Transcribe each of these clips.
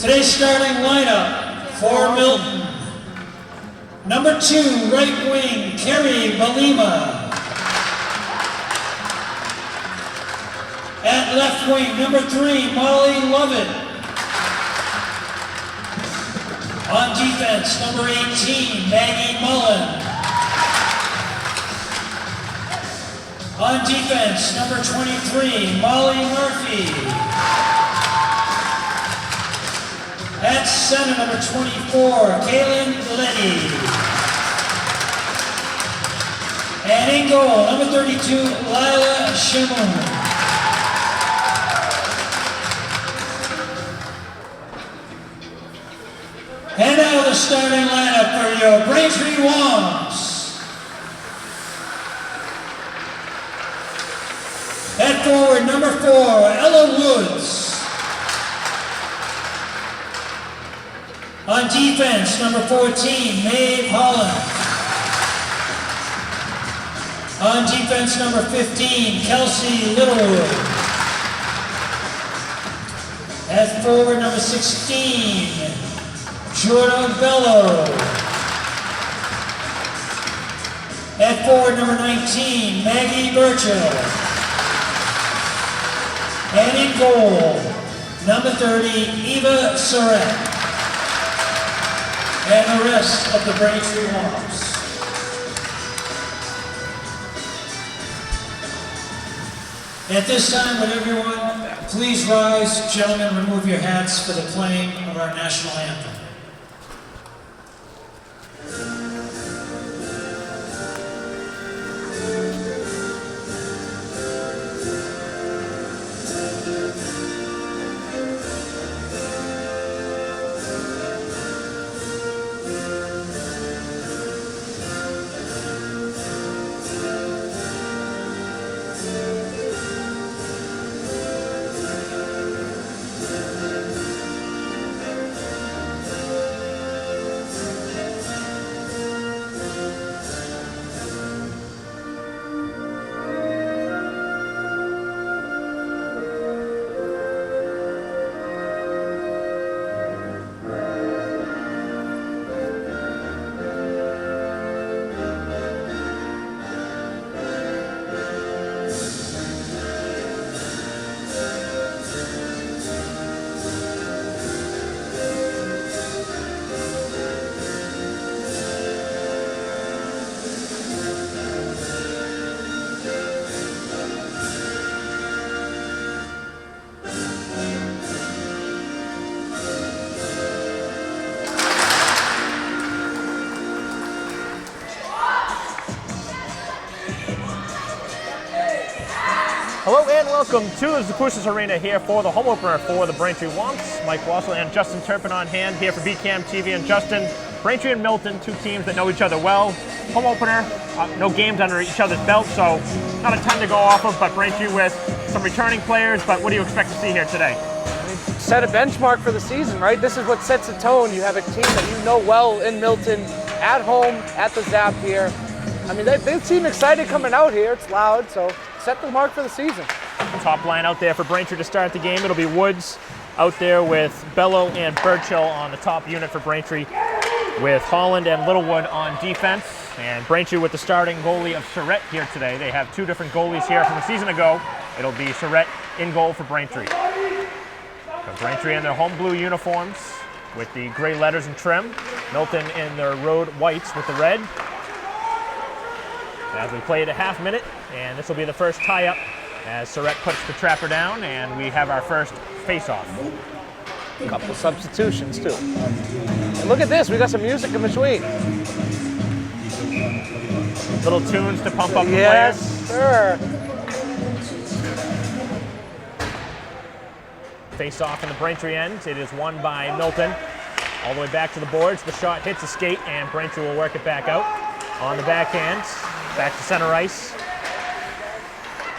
Today's starting lineup for Milton. Number 2, right wing, Kerry Balima. At left wing, number 3, Molly Lovett. On defense, number 18, Maggie Mullen. On defense, number 23, Molly Murphy. At center, number 24, Kaylin Letty. And in goal, number 32, Lila Shimon. And now the starting lineup for your Braintree Wamps. At forward, number 4, Ella Woods. On defense, number 14, Maeve Holland. On defense, number 15, Kelsey Littlewood. At forward, number 16, Jordan Bello. At forward, number 19, Maggie Burchell. And in goal, number 30, Eva Surratt. And the rest of the Braintree Wamps. At this time, would everyone please rise, gentlemen, remove your hats for the playing of our national anthem. Hello and welcome to the Zakusis Arena here for the home opener for the Braintree Wamps. Mike Wassel and Justin Turpin on hand here for BCAM TV. And Justin, Braintree and Milton, two teams that know each other well. Home opener, no games under each other's belt, so not a ton to go off of, but Braintree with some returning players. But what do you expect to see here today? Set a benchmark for the season, right? This is what sets a tone. You have a team that you know well in Milton, at home, at the Zap here. I mean, they seem excited coming out here. It's loud, so set the mark for the season. Top line out there for Braintree to start the game. It'll be Woods out there with Bello and Burchill on the top unit for Braintree, with Holland and Littlewood on defense. And Braintree with the starting goalie of Surratt here today. They have two different goalies here from a season ago. It'll be Surratt in goal for Braintree. So Braintree in their home blue uniforms with the gray letters and trim. Milton in their road whites with the red. As we play it a half minute, and this will be the first tie-up as Surratt puts the trapper down, and we have our first face-off. A couple substitutions, too. And look at this, we got some music in between. Little tunes to pump up the yes, players. Sir. Face-off in the Braintree end. It is won by Milton. All the way back to the boards. The shot hits a skate, and Braintree will work it back out. On the backhand, back to center ice.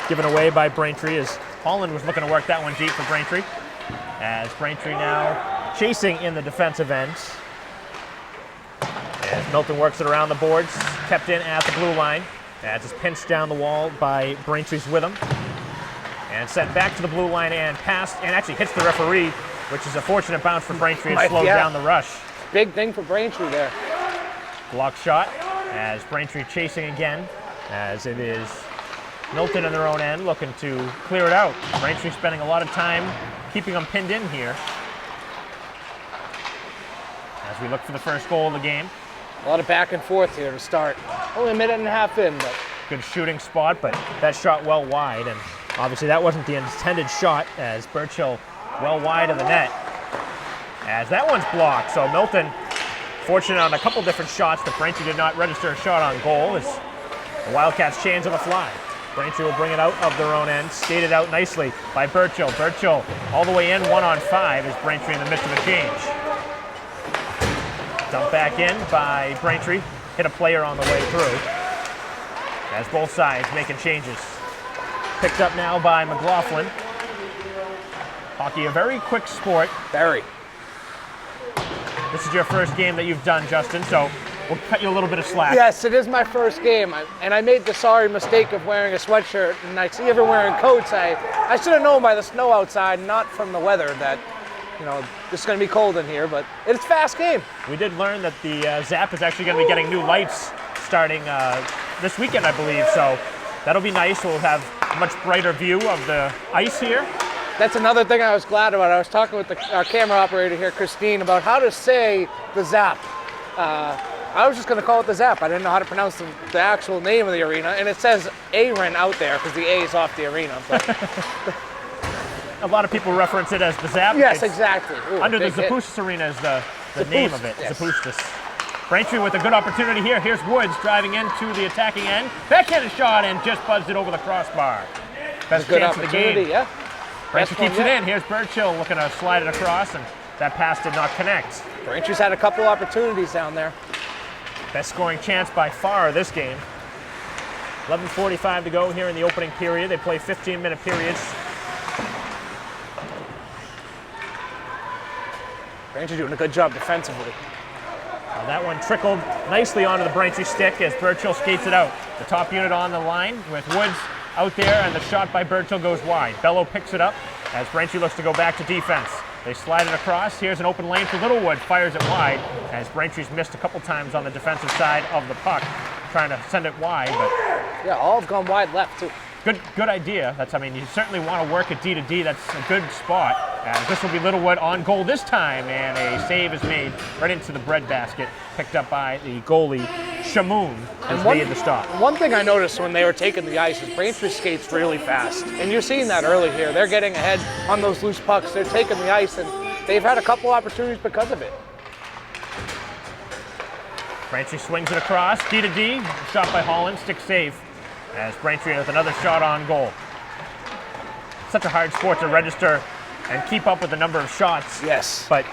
Given away by Braintree as Holland was looking to work that one deep for Braintree. As Braintree now chasing in the defensive end. As Milton works it around the boards, kept in at the blue line. As it's pinched down the wall by Braintree's Witham. And sent back to the blue line and passed, and actually hits the referee which is a fortunate bounce for Braintree. It Might- slowed yeah. down the rush. Big thing for Braintree there. Block shot as Braintree chasing again, as it is Milton in their own end looking to clear it out. Braintree spending a lot of time keeping them pinned in here as we look for the first goal of the game. A lot of back and forth here to start. Only a minute and a half in, but Good shooting spot, but that shot well wide, and obviously that wasn't the intended shot as Burchill well wide of the net. As that one's blocked, so Milton fortunate on a couple different shots that Braintree did not register a shot on goal as the Wildcats change on the fly. Braintree will bring it out of their own end, skated out nicely by Burchill. Burchill all the way in 1-on-5 as Braintree in the midst of a change. Dump back in by Braintree, hit a player on the way through as both sides making changes. Picked up now by McLaughlin. Hockey, a very quick sport. very. This is your first game that you've done, Justin, so we'll cut you a little bit of slack. Yes, it is my first game, and I made the sorry mistake of wearing a sweatshirt, and I see everyone wearing coats. I should have known by the snow outside, not from the weather, that, you know, it's going to be cold in here, but it's a fast game. We did learn that the Zap is actually going to be getting new lights starting this weekend, I believe, so that'll be nice. We'll have a much brighter view of the ice here. That's another thing I was glad about. I was talking with our camera operator here, Christine, about how to say the Zap. I was just going to call it the Zap. I didn't know how to pronounce the actual name of the arena, and it says Aren out there because the A is off the arena. But A lot of people reference it as the Zap. yes, It's exactly. Ooh, under the big hit. Zapustas Arena is the Zapustas, name of it, yes. Zapustas. Braintree with a good opportunity here. Here's Woods driving into the attacking end. Backhanded shot and just buzzed it over the crossbar. Best Good chance of the opportunity, game. yeah. Braintree Best one keeps it yet. in. Here's Burchill looking to slide it across, and that pass did not connect. Braintree's had a couple opportunities down there. Best scoring chance by far this game. 11:45 to go here in the opening period. They play 15-minute periods. Braintree doing a good job defensively. That one trickled nicely onto the Braintree stick as Burchill skates it out. The top unit on the line with Woods out there, and the shot by Burchill goes wide. Bello picks it up as Braintree looks to go back to defense. They slide it across. Here's an open lane for Littlewood. Fires it wide as Braintree's missed a couple times on the defensive side of the puck, trying to send it wide, but Yeah, all have gone wide left, too. good idea. You certainly want to work at D to D. That's a good spot. As this will be Littlewood on goal this time, and a save is made right into the breadbasket, picked up by the goalie, Shamoon, as made the stop. One thing I noticed when they were taking the ice is Braintree skates really fast. And you're seeing that early here. They're getting ahead on those loose pucks. They're taking the ice, and they've had a couple opportunities because of it. Braintree swings it across, D to D, shot by Holland, stick safe, as Braintree with another shot on goal. Such a hard sport to register and keep up with the number of shots. Yes. But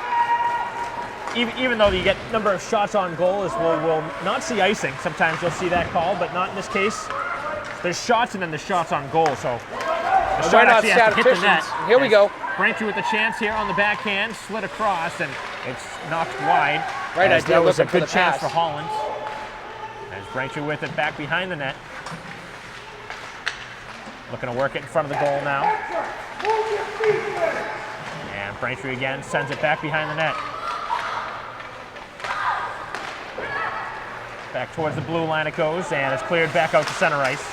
even though you get number of shots on goal, is we'll not see icing. Sometimes you'll see that call, but not in this case. There's shots and then there's shots on goal, so the shot actually has to hit the net. Here we go. Braintree with a chance here on the backhand, slid across, and it's knocked wide. Right as idea, that was a looking for good the chance pass. for Holland. As Braintree with it back behind the net. Looking to work it in front of the goal now. And Braintree again sends it back behind the net. Back towards the blue line it goes, and it's cleared back out to center ice.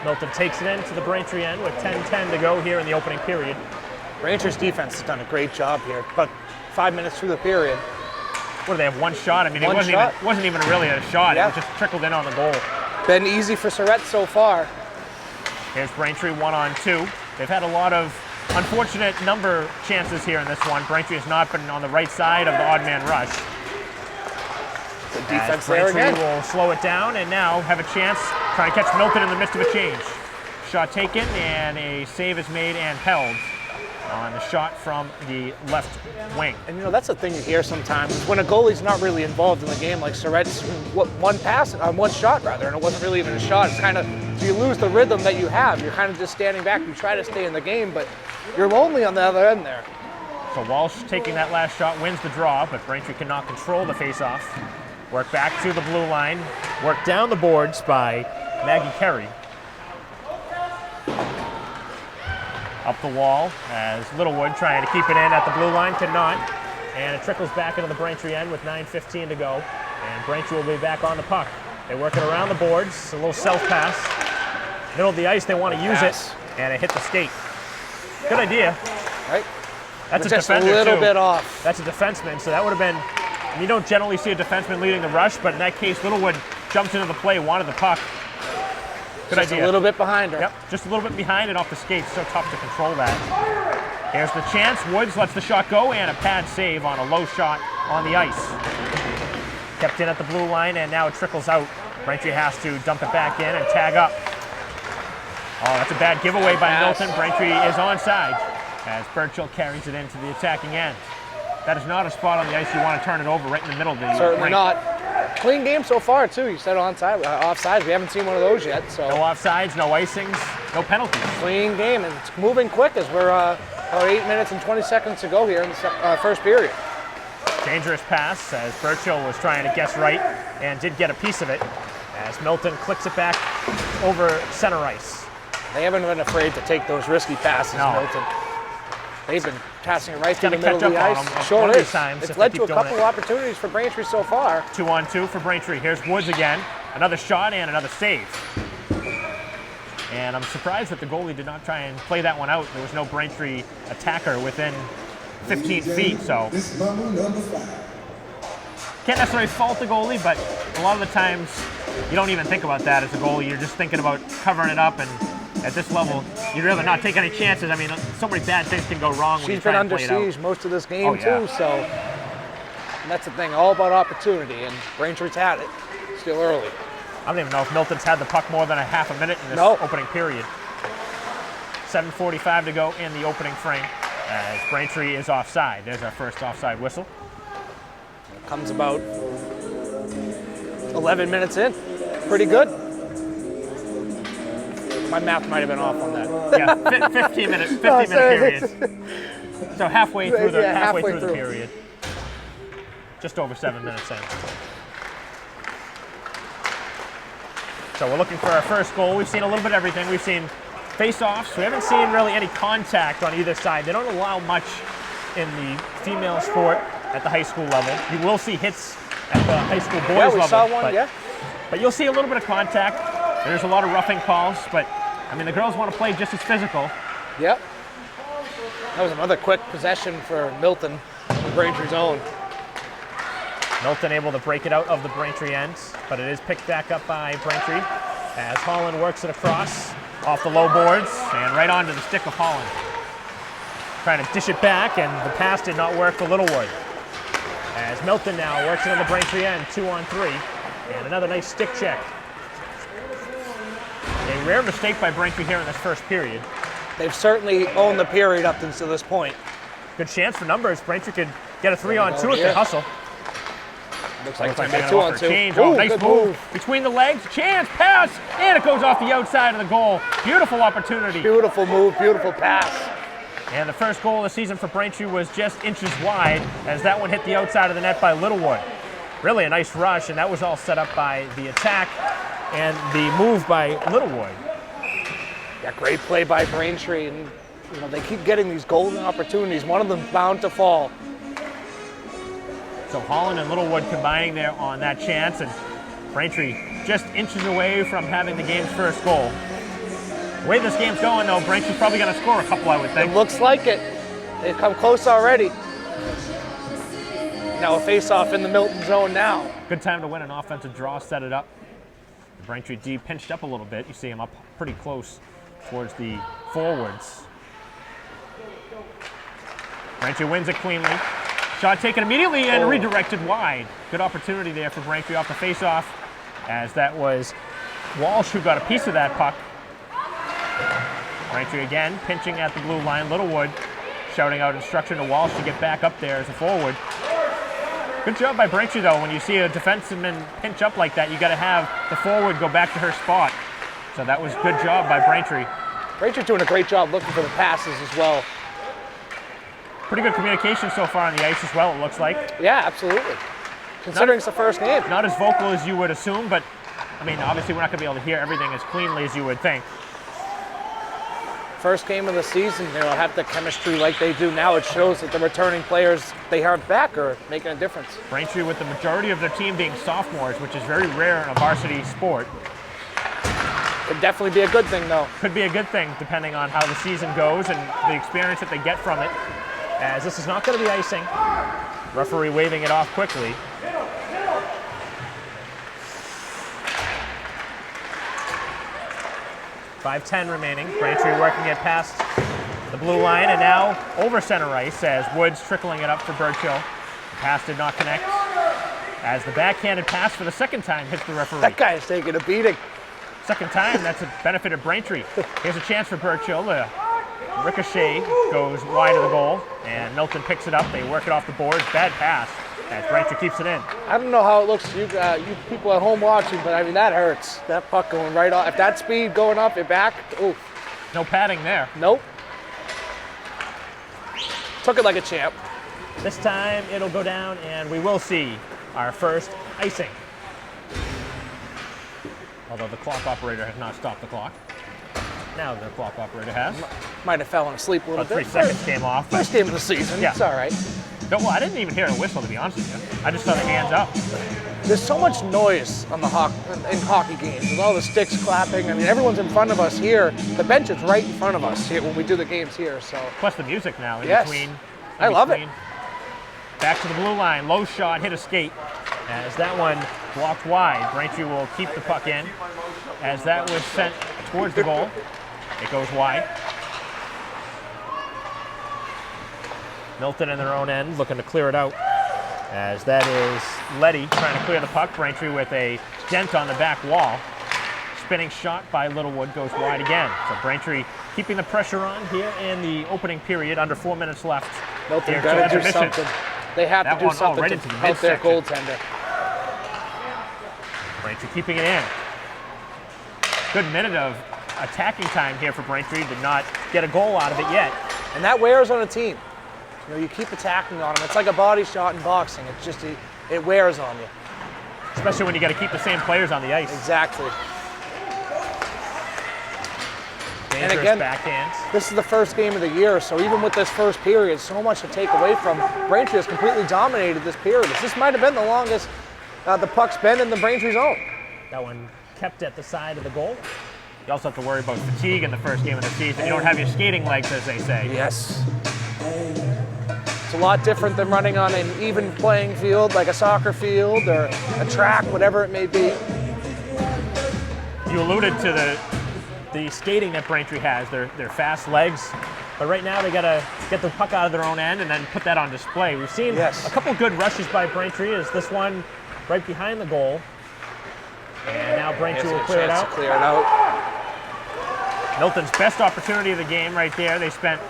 Milton takes it into the Braintree end with 10:10 to go here in the opening period. Braintree's defense has done a great job here. About 5 minutes through the period. What do they have? One shot? It One shot. wasn't even really a shot. Yeah. It just trickled in on the goal. Been easy for Surratt so far. Here's Braintree 1-on-2. They've had a lot of unfortunate number chances here in this one. Braintree has not been on the right side of the odd man rush. Good As defense there Braintree again. will slow it down and now have a chance trying to catch Milton in the midst of a change. Shot taken and a save is made and held on the shot from the left wing. And that's the thing you hear sometimes is when a goalie's not really involved in the game, like Surratt's one shot rather, and it wasn't really even a shot. It's kind of, you lose the rhythm that you have. You're kind of just standing back. You try to stay in the game, but you're lonely on the other end there. So Walsh taking that last shot wins the draw, but Braintree cannot control the faceoff. Work back to the blue line. Work down the boards by Maggie Carey. up the wall as Littlewood trying to keep it in at the blue line, could not. And it trickles back into the Braintree end with 9:15 to go. And Braintree will be back on the puck. They work it around the boards, a little self-pass. Middle of the ice, they want to use it, and it hit the skate. Good idea. Right? That's a just defender, a little too. bit off. That's a defenseman, so that would have been, you don't generally see a defenseman leading the rush, but in that case, Littlewood jumped into the play, wanted the puck. Good Just idea. a little bit behind her. Yep, just a little bit behind and off the skates. So tough to control that. Here's the chance. Woods lets the shot go, and a pad save on a low shot on the ice. Kept in at the blue line, and now it trickles out. Braintree has to dump it back in and tag up. Oh, that's a bad giveaway by Milton. Braintree is onside as Burchill carries it into the attacking end. That is not a spot on the ice you want to turn it over right in the middle of the Certainly rink. not. Clean game so far, too. You said offsides. We haven't seen one of those yet. So No offsides, no icings, no penalties. clean game, and it's moving quick as we're about 8 minutes and 20 seconds to go here in the first period. Dangerous pass as Burchill was trying to guess right and did get a piece of it as Milton clicks it back over center ice. They haven't been afraid to take those risky passes, No. Milton. They've been passing it right through the gonna middle of the catch up ice. on them Sure one of these is. times if It's they led keep to a doing couple it. opportunities for Braintree so far. 2-on-2 for Braintree. Here's Woods again. Another shot and another save. And I'm surprised that the goalie did not try and play that one out. There was no Braintree attacker within 15 feet, so This is Bumble number 5. can't necessarily fault the goalie, but a lot of the times you don't even think about that as a goalie. You're just thinking about covering it up, and at this level, you'd rather not take any chances. I mean, so many bad things can go wrong when you She's try been and under play it out. siege most of this game, Oh, yeah. too, so and that's the thing, all about opportunity, and Braintree's had it. Still early. I don't even know if Milton's had the puck more than a half a minute in this No. opening period. 7:45 to go in the opening frame as Braintree is offside. There's our first offside whistle. Comes about 11 minutes in. Pretty good. My math might have been off on that. Yeah, 15 minute sorry. period. So halfway through the Yeah, halfway halfway through the through. period. Just over 7 minutes in. So we're looking for our first goal. We've seen a little bit of everything. We've seen face-offs. We haven't seen really any contact on either side. They don't allow much in the female sport at the high school level. You will see hits at the high school boys Yeah, we level. saw one, but, yeah. But you'll see a little bit of contact. There's a lot of roughing calls, but I mean the girls want to play just as physical. Yep. That was another quick possession for Milton, the Braintree's own. Milton able to break it out of the Braintree end, but it is picked back up by Braintree as Holland works it across off the low boards and right onto the stick of Holland. Trying to dish it back, and the pass did not work for Littlewood. As Milton now works it on the Braintree end, 2-on-3, and another nice stick check. A rare mistake by Braintree here in this first period. They've certainly owned the period up until this point. Good chance for numbers. Braintree could get a 3-on-2 if they Yeah. hustle. Looks like Looks it's like going they're to be gonna offer a 2-on-2. change. Oh, Ooh, nice good move. Between the legs, chance, pass, and it goes off the outside of the goal. Beautiful opportunity. Beautiful move, beautiful pass. And the first goal of the season for Braintree was just inches wide as that one hit the outside of the net by Littlewood. Really a nice rush, and that was all set up by the attack and the move by Littlewood. Yeah, great play by Braintree, and they keep getting these golden opportunities. One of them bound to fall. So Holland and Littlewood combining there on that chance, and Braintree just inches away from having the game's first goal. The way this game's going, though, Braintree's probably going to score a couple, I would think. It looks like it. They've come close already. Now a face-off in the Milton zone now. Good time to win an offensive draw, set it up. The Braintree D pinched up a little bit. You see him up pretty close towards the forwards. Braintree wins it cleanly. Shot taken immediately and redirected wide. Good opportunity there for Braintree off the face-off, as that was Walsh who got a piece of that puck. Braintree again pinching at the blue line. Littlewood shouting out instruction to Walsh to get back up there as a forward. Good job by Braintree, though. When you see a defenseman pinch up like that, you got to have the forward go back to her spot. So that was good job by Braintree. Braintree doing a great job looking for the passes as well. Pretty good communication so far on the ice as well, it looks like. Yeah, absolutely. Considering it's the first game. Not as vocal as you would assume, but I mean, obviously we're not going to be able to hear everything as cleanly as you would think. first game of the season, have the chemistry like they do now. It shows that the returning players they have back are making a difference. Braintree with the majority of their team being sophomores, which is very rare in a varsity sport. Could definitely be a good thing, though. Could be a good thing depending on how the season goes and the experience that they get from it. As this is not going to be icing. Referee waving it off quickly. .5:10 remaining. Braintree working it past the blue line and now over center ice as Woods trickling it up for Burchill. Pass did not connect as the backhanded pass for the second time hits the referee. That guy is taking a beating. Second time, that's a benefit of Braintree. Here's a chance for Burchill. The ricochet goes wide of the goal and Milton picks it up. They work it off the boards. Bad pass as Braintree keeps it in. I don't know how it looks to you, you people at home watching, but I mean, that hurts. That puck going right off. If that speed going up and back, ooh. No padding there. Nope. Took it like a champ. This time it'll go down and we will see our first icing. Although the clock operator has not stopped the clock. Now the clock operator has. Might have fallen asleep a little About bit. 3 seconds came off. First game of the season. Yeah. It's all right. No, well, I didn't even hear a whistle, to be honest with you. I just saw the hands up. There's so much noise on the in hockey games with all the sticks clapping. I mean, everyone's in front of us here. The bench is right in front of us here when we do the games here. So plus the music now in yes. between. I love it. Back to the blue line. Low shot, hit a skate. As that one blocked wide, Braintree will keep the puck in. As that was sent towards the goal, it goes wide. Milton in their own end looking to clear it out. As that is Letty trying to clear the puck. Braintree with a dent on the back wall. Spinning shot by Littlewood goes wide again. So Braintree keeping the pressure on here in the opening period. Under 4 minutes left. Milton got to do something. They have to do something right to help their goaltender. Braintree keeping it in. Good minute of attacking time here for Braintree. Did not get a goal out of it yet. And that wears on a team. You keep attacking on them. It's like a body shot in boxing. It's just, it wears on you. Especially when you got to keep the same players on the ice. Exactly. Dangerous and again, backhands. This is the first game of the year, so even with this first period, so much to take away from. Braintree has completely dominated this period. This might have been the longest the puck's been in the Braintree zone. That one kept at the side of the goal. You also have to worry about fatigue in the first game of the season. You don't have your skating legs, as they say. Yes. It's a lot different than running on an even playing field, like a soccer field or a track, whatever it may be. You alluded to the skating that Braintree has, their fast legs. But right now they got to get the puck out of their own end and then put that on display. We've seen a couple good rushes by Braintree. Is this one right behind the goal? And now Braintree will clear it out. Milton's best opportunity of the game right there. They spent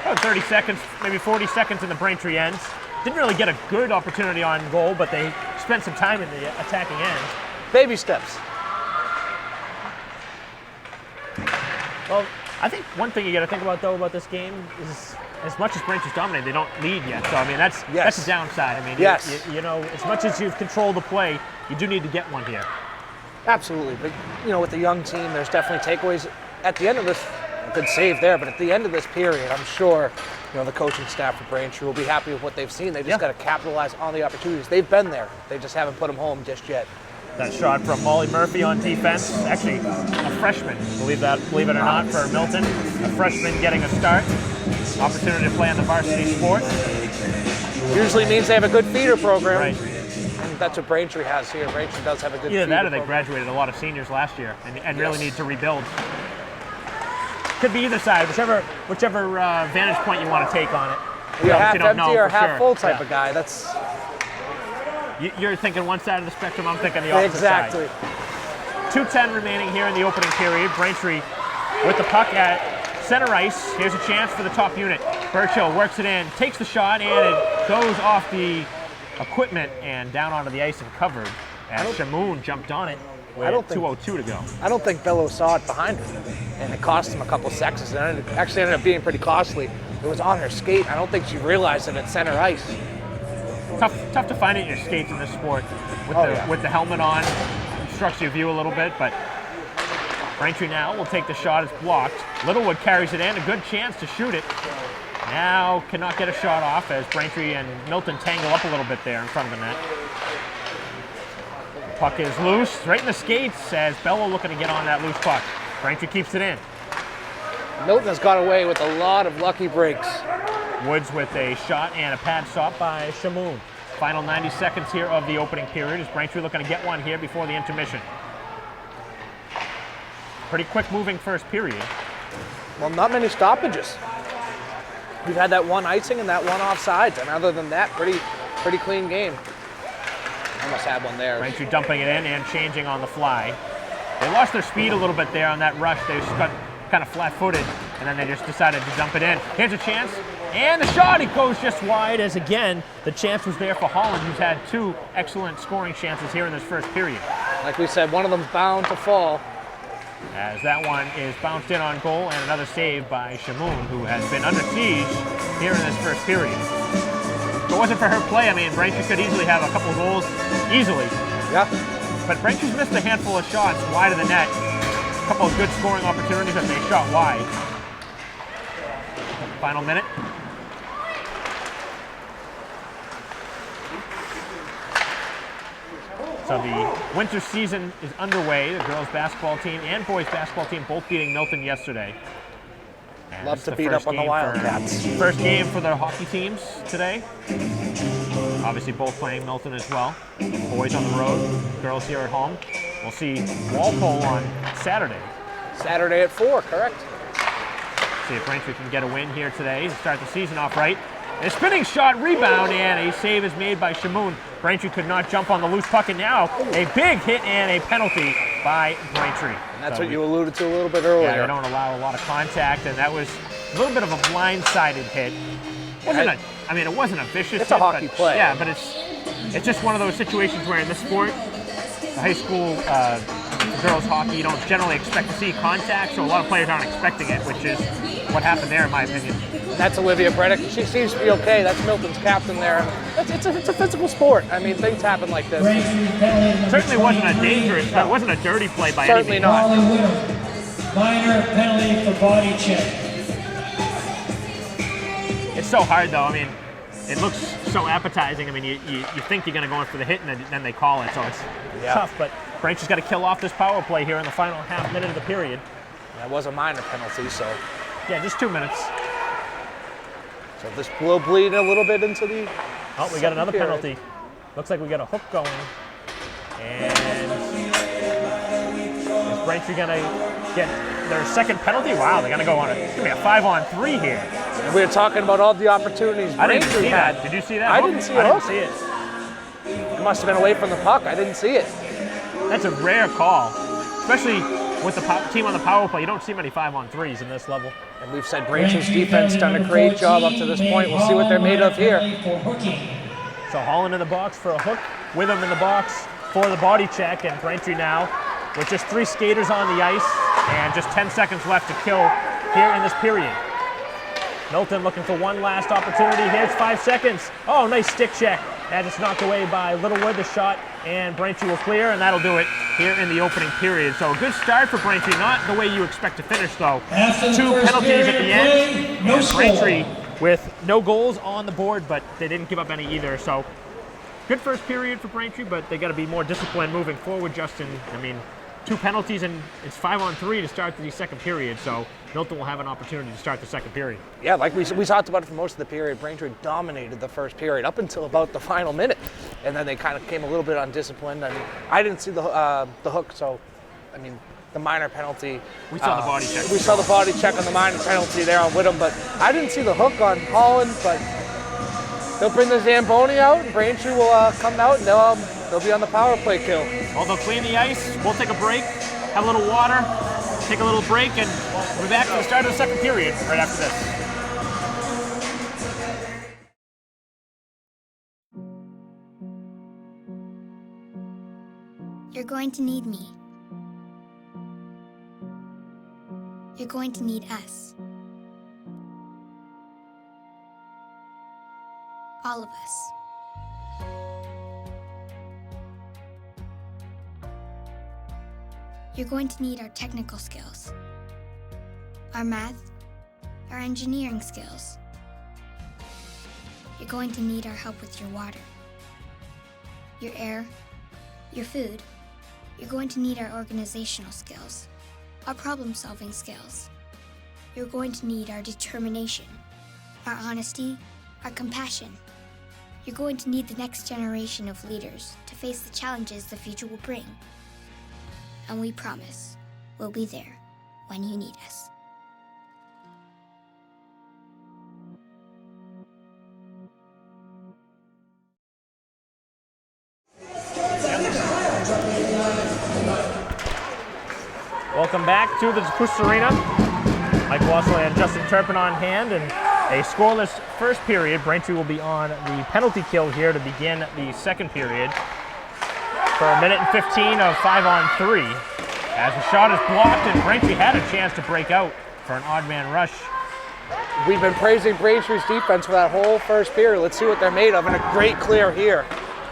about 30 seconds, maybe 40 seconds in the Braintree ends. Didn't really get a good opportunity on goal, but they spent some time in the attacking end. Baby steps. Well, I think one thing you got to think about, though, about this game is as much as Braintree's dominated, they don't lead yet. So, I mean, that's a downside. I mean, you know, as much as you've controlled the play, you do need to get one here. Absolutely. But, you know, with the young team, there's definitely takeaways. At the end of this, a good save there, but at the end of this period, I'm sure, you know, the coaching staff for Braintree will be happy with what they've seen. They just got to capitalize on the opportunities. They've been there. They just haven't put them home just yet. That shot from Molly Murphy on defense. Actually, a freshman, believe it or not, for Milton. A freshman getting a start. Opportunity to play on the varsity sport. Usually means they have a good feeder program. Right. And that's what Braintree has here. Braintree does have a good Either feeder that or they program. graduated a lot of seniors last year and really need to rebuild. Could be either side, whichever vantage point you want to take on it. You're half empty or half full type of guy. That's. You're thinking one side of the spectrum, I'm thinking the opposite side. Exactly. 2:10 remaining here in the opening period. Braintree with the puck at center ice. Here's a chance for the top unit. Burchill works it in, takes the shot, and it goes off the equipment and down onto the ice and covered as Shamoon jumped on it with 2:02 to go. I don't think Bello saw it behind her, and it cost him a couple seconds. And it actually ended up being pretty costly. It was on her skate. I don't think she realized it at center ice. Tough to find it in your skates in this sport with the helmet on. Obstructs your view a little bit, but Braintree now will take the shot. It's blocked. Littlewood carries it in. A good chance to shoot it. Now cannot get a shot off as Braintree and Milton tangle up a little bit there in front of the net. The puck is loose, right in the skates as Bello looking to get on that loose puck. Braintree keeps it in. Milton has got away with a lot of lucky breaks. Woods with a shot and a pad stop by Shamoon. Final 90 seconds here of the opening period. Is Braintree looking to get one here before the intermission? Pretty quick moving first period. Well, not many stoppages. We've had that one icing and that one offsides, and other than that, pretty clean game. Almost had one there. Braintree dumping it in and changing on the fly. They lost their speed a little bit there on that rush. They just got kind of flat-footed, and then they just decided to dump it in. Here's a chance, and the shot, it goes just wide as, again, the chance was there for Holland, who's had 2 excellent scoring chances here in this first period. Like we said, one of them's bound to fall. As that one is bounced in on goal, and another save by Shamoon, who has been under siege here in this first period. If it wasn't for her play, I mean, Braintree could easily have a couple of goals, easily. Yeah. But Braintree's missed a handful of shots wide of the net. A couple of good scoring opportunities that they shot wide. Final minute. So the winter season is underway. The girls basketball team and boys basketball team both beating Milton yesterday. And Love to the beat first up on the game Wildcats. First game for the hockey teams today. Obviously both playing Milton as well. Boys on the road, girls here at home. We'll see Walpole on Saturday. Saturday at 4, correct? See if Braintree can get a win here today to start the season off right. A spinning shot, rebound, and a save is made by Shamoon. Braintree could not jump on the loose puck, and now a big hit and a penalty by Braintree. And that's what you alluded to a little bit earlier. Yeah, they don't allow a lot of contact, and that was a little bit of a blindsided hit. It wasn't a vicious It's a hit, hockey but, play. Yeah, but it's just one of those situations where in this sport, the high school girls hockey, you don't generally expect to see contact, so a lot of players aren't expecting it, which is what happened there, in my opinion. That's Olivia Breddick. She seems to be okay. That's Milton's captain there. It's a physical sport. I mean, things happen like this. Certainly wasn't a dangerous, it wasn't a dirty play by Certainly any means. not. Molly Whittle, minor penalty for body check. It's so hard, though. I mean, it looks so appetizing. I mean, you think you're going to go in for the hit, and then they call it, so it's tough. But Braintree's got to kill off this power play here in the final half minute of the period. That was a minor penalty, so. Yeah, just 2 minutes. So this will bleed a little bit into the. Oh, we got another period. penalty. Looks like we got a hook going. And is Braintree going to get their second penalty? Wow, they're going to go on it's going to be a 5-on-3 here. And we were talking about all the opportunities I didn't Braintree see had. that. Did you see that? I hook? didn't see I a didn't hook. see it. It must have been away from the puck. I didn't see it. That's a rare call, especially with the team on the power play. You don't see many 5-on-3s in this level. And we've said Braintree's defense done a great job up to this point. We'll see what they're made of here. So Holland in the box for a hook, Witham in the box for the body check, and Braintree now with just 3 skaters on the ice and just 10 seconds left to kill here in this period. Milton looking for one last opportunity. Here's 5 seconds. Oh, nice stick check. That is knocked away by Littlewood, the shot, and Braintree will clear, and that'll do it here in the opening period. So a good start for Braintree, not the way you expect to finish, though. 2 penalties at the end, and Braintree with no goals on the board, but they didn't give up any either. So good first period for Braintree, but they got to be more disciplined moving forward, Justin. I mean, 2 penalties, and it's 5-on-3 to start the second period, so Milton will have an opportunity to start the second period. Yeah, like we talked about it for most of the period. Braintree dominated the first period up until about the final minute, and then they kind of came a little bit undisciplined. I mean, I didn't see the hook, so I mean, the minor penalty. We saw the body check. We saw the body check on the minor penalty there on Witham, but I didn't see the hook on Holland. But they'll bring the Zamboni out, and Braintree will come out, and they'll be on the power play kill. Well, they'll clean the ice. We'll take a break, have a little water, take a little break, and we'll be back to the start of the second period right after this. You're going to need me. You're going to need us. All of us. You're going to need our technical skills, our math, our engineering skills. You're going to need our help with your water, your air, your food. You're going to need our organizational skills, our problem-solving skills. You're going to need our determination, our honesty, our compassion. You're going to need the next generation of leaders to face the challenges the future will bring. And we promise we'll be there when you need us. Welcome back to the Zapruder Arena. Mike Wassel and Justin Turpin on hand, and a scoreless first period. Braintree will be on the penalty kill here to begin the second period for a minute and 15 of 5-on-3. As the shot is blocked, and Braintree had a chance to break out for an odd man rush. We've been praising Braintree's defense for that whole first period. Let's see what they're made of, and a great clear here.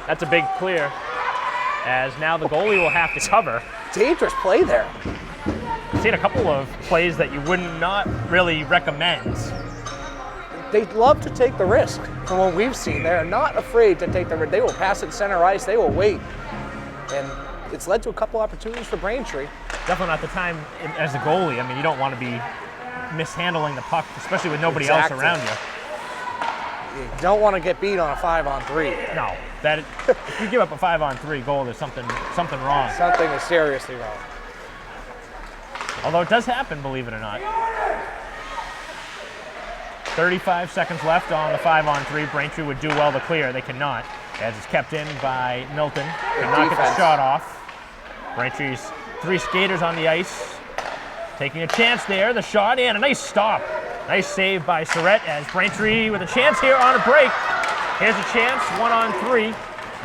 That's a big clear, as now the goalie will have to cover. Dangerous play there. I've seen a couple of plays that you would not really recommend. They love to take the risk. From what we've seen, they're not afraid to take the risk. They will pass it center ice. They will wait. And it's led to a couple opportunities for Braintree. Definitely not the time as a goalie. I mean, you don't want to be mishandling the puck, especially with nobody else around you. You don't want to get beat on a 5-on-3. No, that if you give up a 5-on-3 goal, there's something wrong. Something is seriously wrong. Although it does happen, believe it or not. 35 seconds left on the 5-on-3. Braintree would do well to clear. They cannot, as it's kept in by Milton. Cannot get the shot off. Braintree's 3 skaters on the ice. Taking a chance there. The shot and a nice stop. Nice save by Surrett as Braintree with a chance here on a break. Here's a chance, 1-on-3.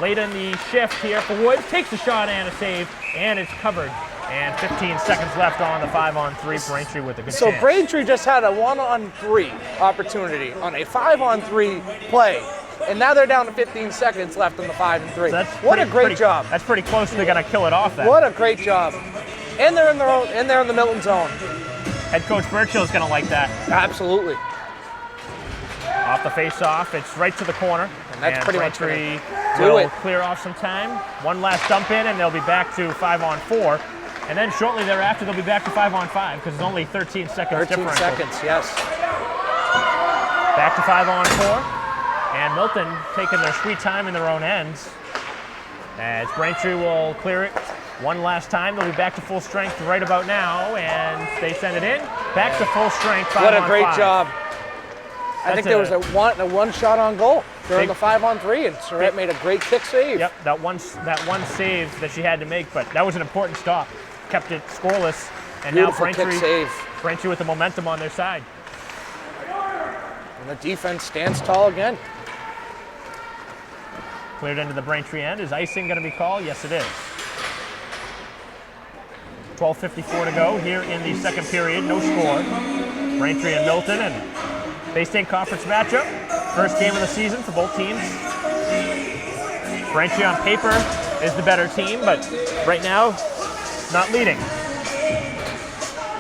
Late in the shift here for Woods. Takes the shot and a save, and it's covered. And 15 seconds left on the 5-on-3. Braintree with a good chance. So Braintree just had a 1-on-3 opportunity on a 5-on-3 play, and now they're down to 15 seconds left on the 5-and-3. So what a great job! That's pretty close to gonna kill it off. Then. What a great job! And they're in their own, and they're in the Milton zone. Head coach Burchill's gonna like that. Absolutely. Off the face-off, it's right to the corner. And that's pretty much Braintree do will it. clear off some time. One last dump in, and they'll be back to 5-on-4. And then shortly thereafter, they'll be back to 5-on-5 because it's only 13 seconds 13 differential. seconds, yes. Back to 5-on-4. And Milton taking their sweet time in their own ends. As Braintree will clear it one last time. They'll be back to full strength right about now, and they send it in. Back to full strength, 5-on-5. What a great job. I think there was a one shot on goal during the 5-on-3, and Surrett made a great kick save. Yep, that one save that she had to make, but that was an important stop. Kept it scoreless, and Beautiful now kick save. Braintree with the momentum on their side. And the defense stands tall again. Cleared into the Braintree end. Is icing going to be called? Yes, it is. 12:54 to go here in the second period. No score. Braintree and Milton, and Bay State Conference matchup. First game of the season for both teams. Braintree on paper is the better team, but right now, not leading.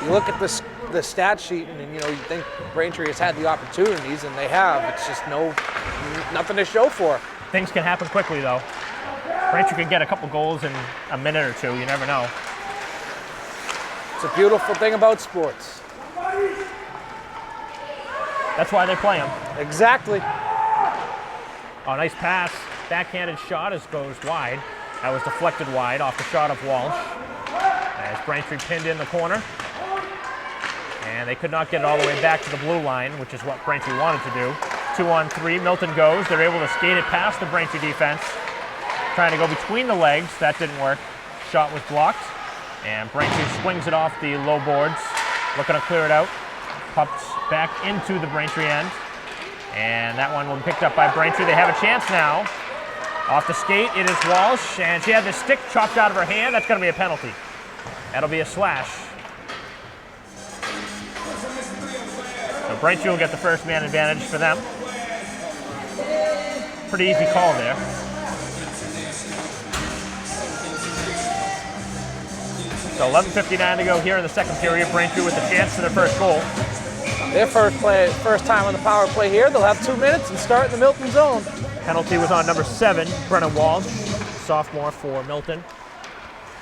You look at the stat sheet, and you think Braintree has had the opportunities, and they have. It's just nothing to show for. Things can happen quickly, though. Braintree can get a couple goals in a minute or two. You never know. It's a beautiful thing about sports. That's why they play them. Exactly. Oh, nice pass. Backhanded shot goes wide. That was deflected wide off the shot of Walsh. As Braintree pinned in the corner. And they could not get it all the way back to the blue line, which is what Braintree wanted to do. 2-on-3, Milton goes. They're able to skate it past the Braintree defense. Trying to go between the legs. That didn't work. Shot was blocked. And Braintree swings it off the low boards. Looking to clear it out. Pumped back into the Braintree end. And that one will be picked up by Braintree. They have a chance now. Off the skate, it is Walsh, and she had the stick chopped out of her hand. That's going to be a penalty. That'll be a slash. So Braintree will get the first man advantage for them. Pretty easy call there. So 11:59 to go here in the second period. Braintree with the chance to their first goal. Their first time on the power play here. They'll have 2 minutes and start in the Milton zone. Penalty was on number 7, Brennan Walsh, sophomore for Milton.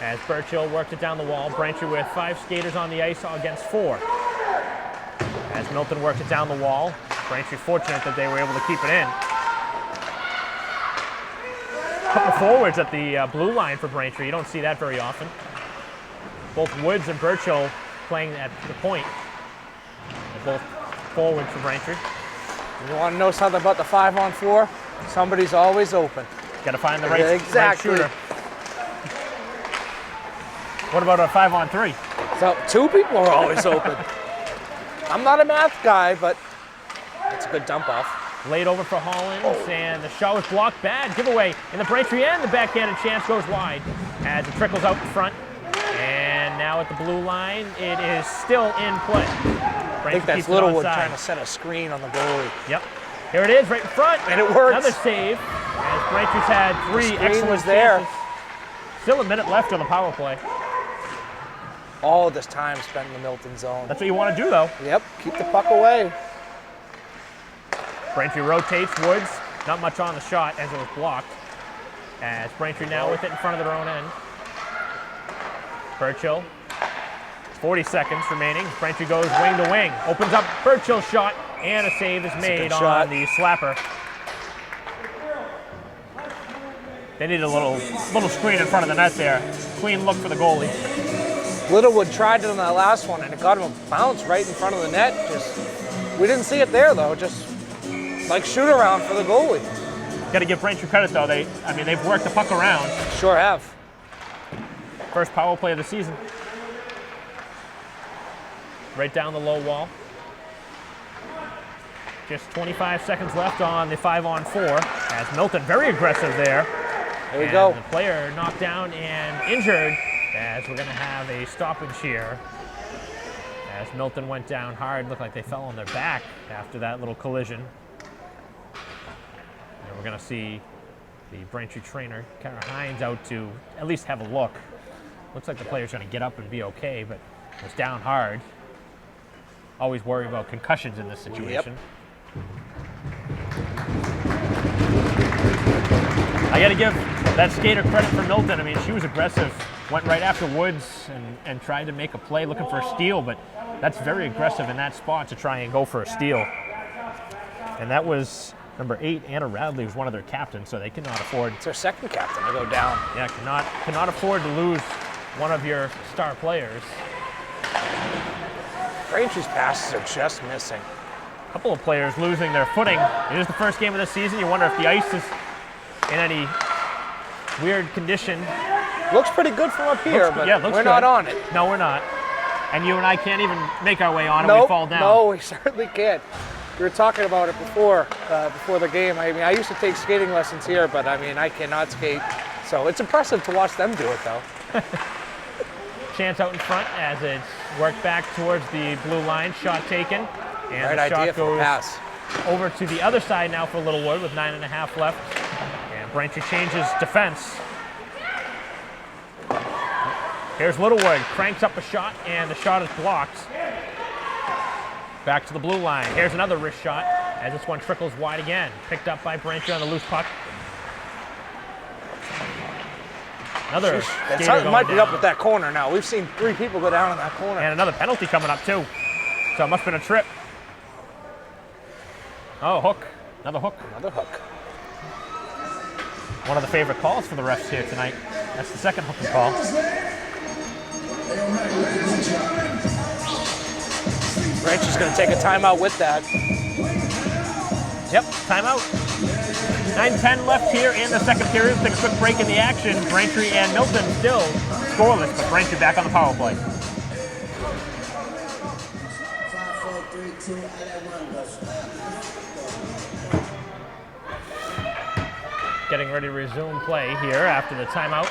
As Burchill worked it down the wall, Braintree with 5 skaters on the ice against 4. As Milton worked it down the wall, Braintree fortunate that they were able to keep it in. Couple forwards at the blue line for Braintree. You don't see that very often. Both Woods and Burchill playing at the point. They're both forwards for Braintree. You want to know something about the 5-on-4? Somebody's always open. Got to find the right, Exactly. right shooter. What about a 5-on-3? So 2 people are always open. I'm not a math guy, but it's a good dump off. Laid over for Hollins, and the shot was blocked. Bad giveaway in the Braintree end. The backhanded chance goes wide as it trickles out in front. And now at the blue line, it is still in play. I think that's Littlewood trying to set a screen on the goalie. Yep. Here it is, right in front. And it works. Another save. As Braintree's had 3 screen excellent was there. chances. Still a minute left on the power play. All this time spent in the Milton zone. That's what you want to do, though. Yep, keep the puck away. Braintree rotates. Woods, not much on the shot as it was blocked. As Braintree now with it in front of their own end. Burchill, 40 seconds remaining. Braintree goes wing to wing. Opens up Burchill's shot, and a save is made on the slapper. They need a little screen in front of the net there. Clean look for the goalie. Littlewood tried it on that last one, and it got him a bounce right in front of the net. We didn't see it there, though. Just like shoot around for the goalie. Got to give Braintree credit, though. They've worked the puck around. Sure have. First power play of the season. Right down the low wall. Just 25 seconds left on the 5-on-4. As Milton very aggressive there. There you go. The player knocked down and injured. As we're going to have a stoppage here. As Milton went down hard, looked like they fell on their back after that little collision. And we're going to see the Braintree trainer, Kara Hines, out to at least have a look. Looks like the player's going to get up and be okay, but was down hard. Always worry about concussions in this situation. Yep. I got to give that skater credit for Milton. I mean, she was aggressive. Went right after Woods and tried to make a play looking for a steal, but that's very aggressive in that spot to try and go for a steal. And that was number 8, Anna Radley, was one of their captains, so they cannot afford. It's their second captain to go down. Yeah, cannot afford to lose one of your star players. Braintree's passes are just missing. A couple of players losing their footing. It is the first game of the season. You wonder if the ice is in any weird condition. Looks pretty good from up here, but looks we're good. not on it. No, we're not. And you and I can't even make our way on it. Nope, We fall down. No, we certainly can't. We were talking about it before the game. I mean, I used to take skating lessons here, but I mean, I cannot skate. So it's impressive to watch them do it, though. Chance out in front as it's worked back towards the blue line. Shot taken. And Right the idea shot for a goes pass. over to the other side now for Littlewood with 9.5 left. And Braintree changes defense. Here's Littlewood, cranks up a shot, and the shot is blocked. Back to the blue line. Here's another wrist shot as this one trickles wide again. Picked up by Braintree on the loose puck. Another skater Something going might be down. up with that corner now. We've seen 3 people go down in that corner. And another penalty coming up too. So it must have been a trip. Oh, hook. Another hook. Another hook. One of the favorite calls for the refs here tonight. That's the second hooking call. Braintree's going to take a timeout with that. Yep, timeout. 9:10 left here in the second period. Take a quick break in the action. Braintree and Milton still scoreless, but Braintree back on the power play. 5, 4, 3, 2, and Getting ready to resume play here after the timeout.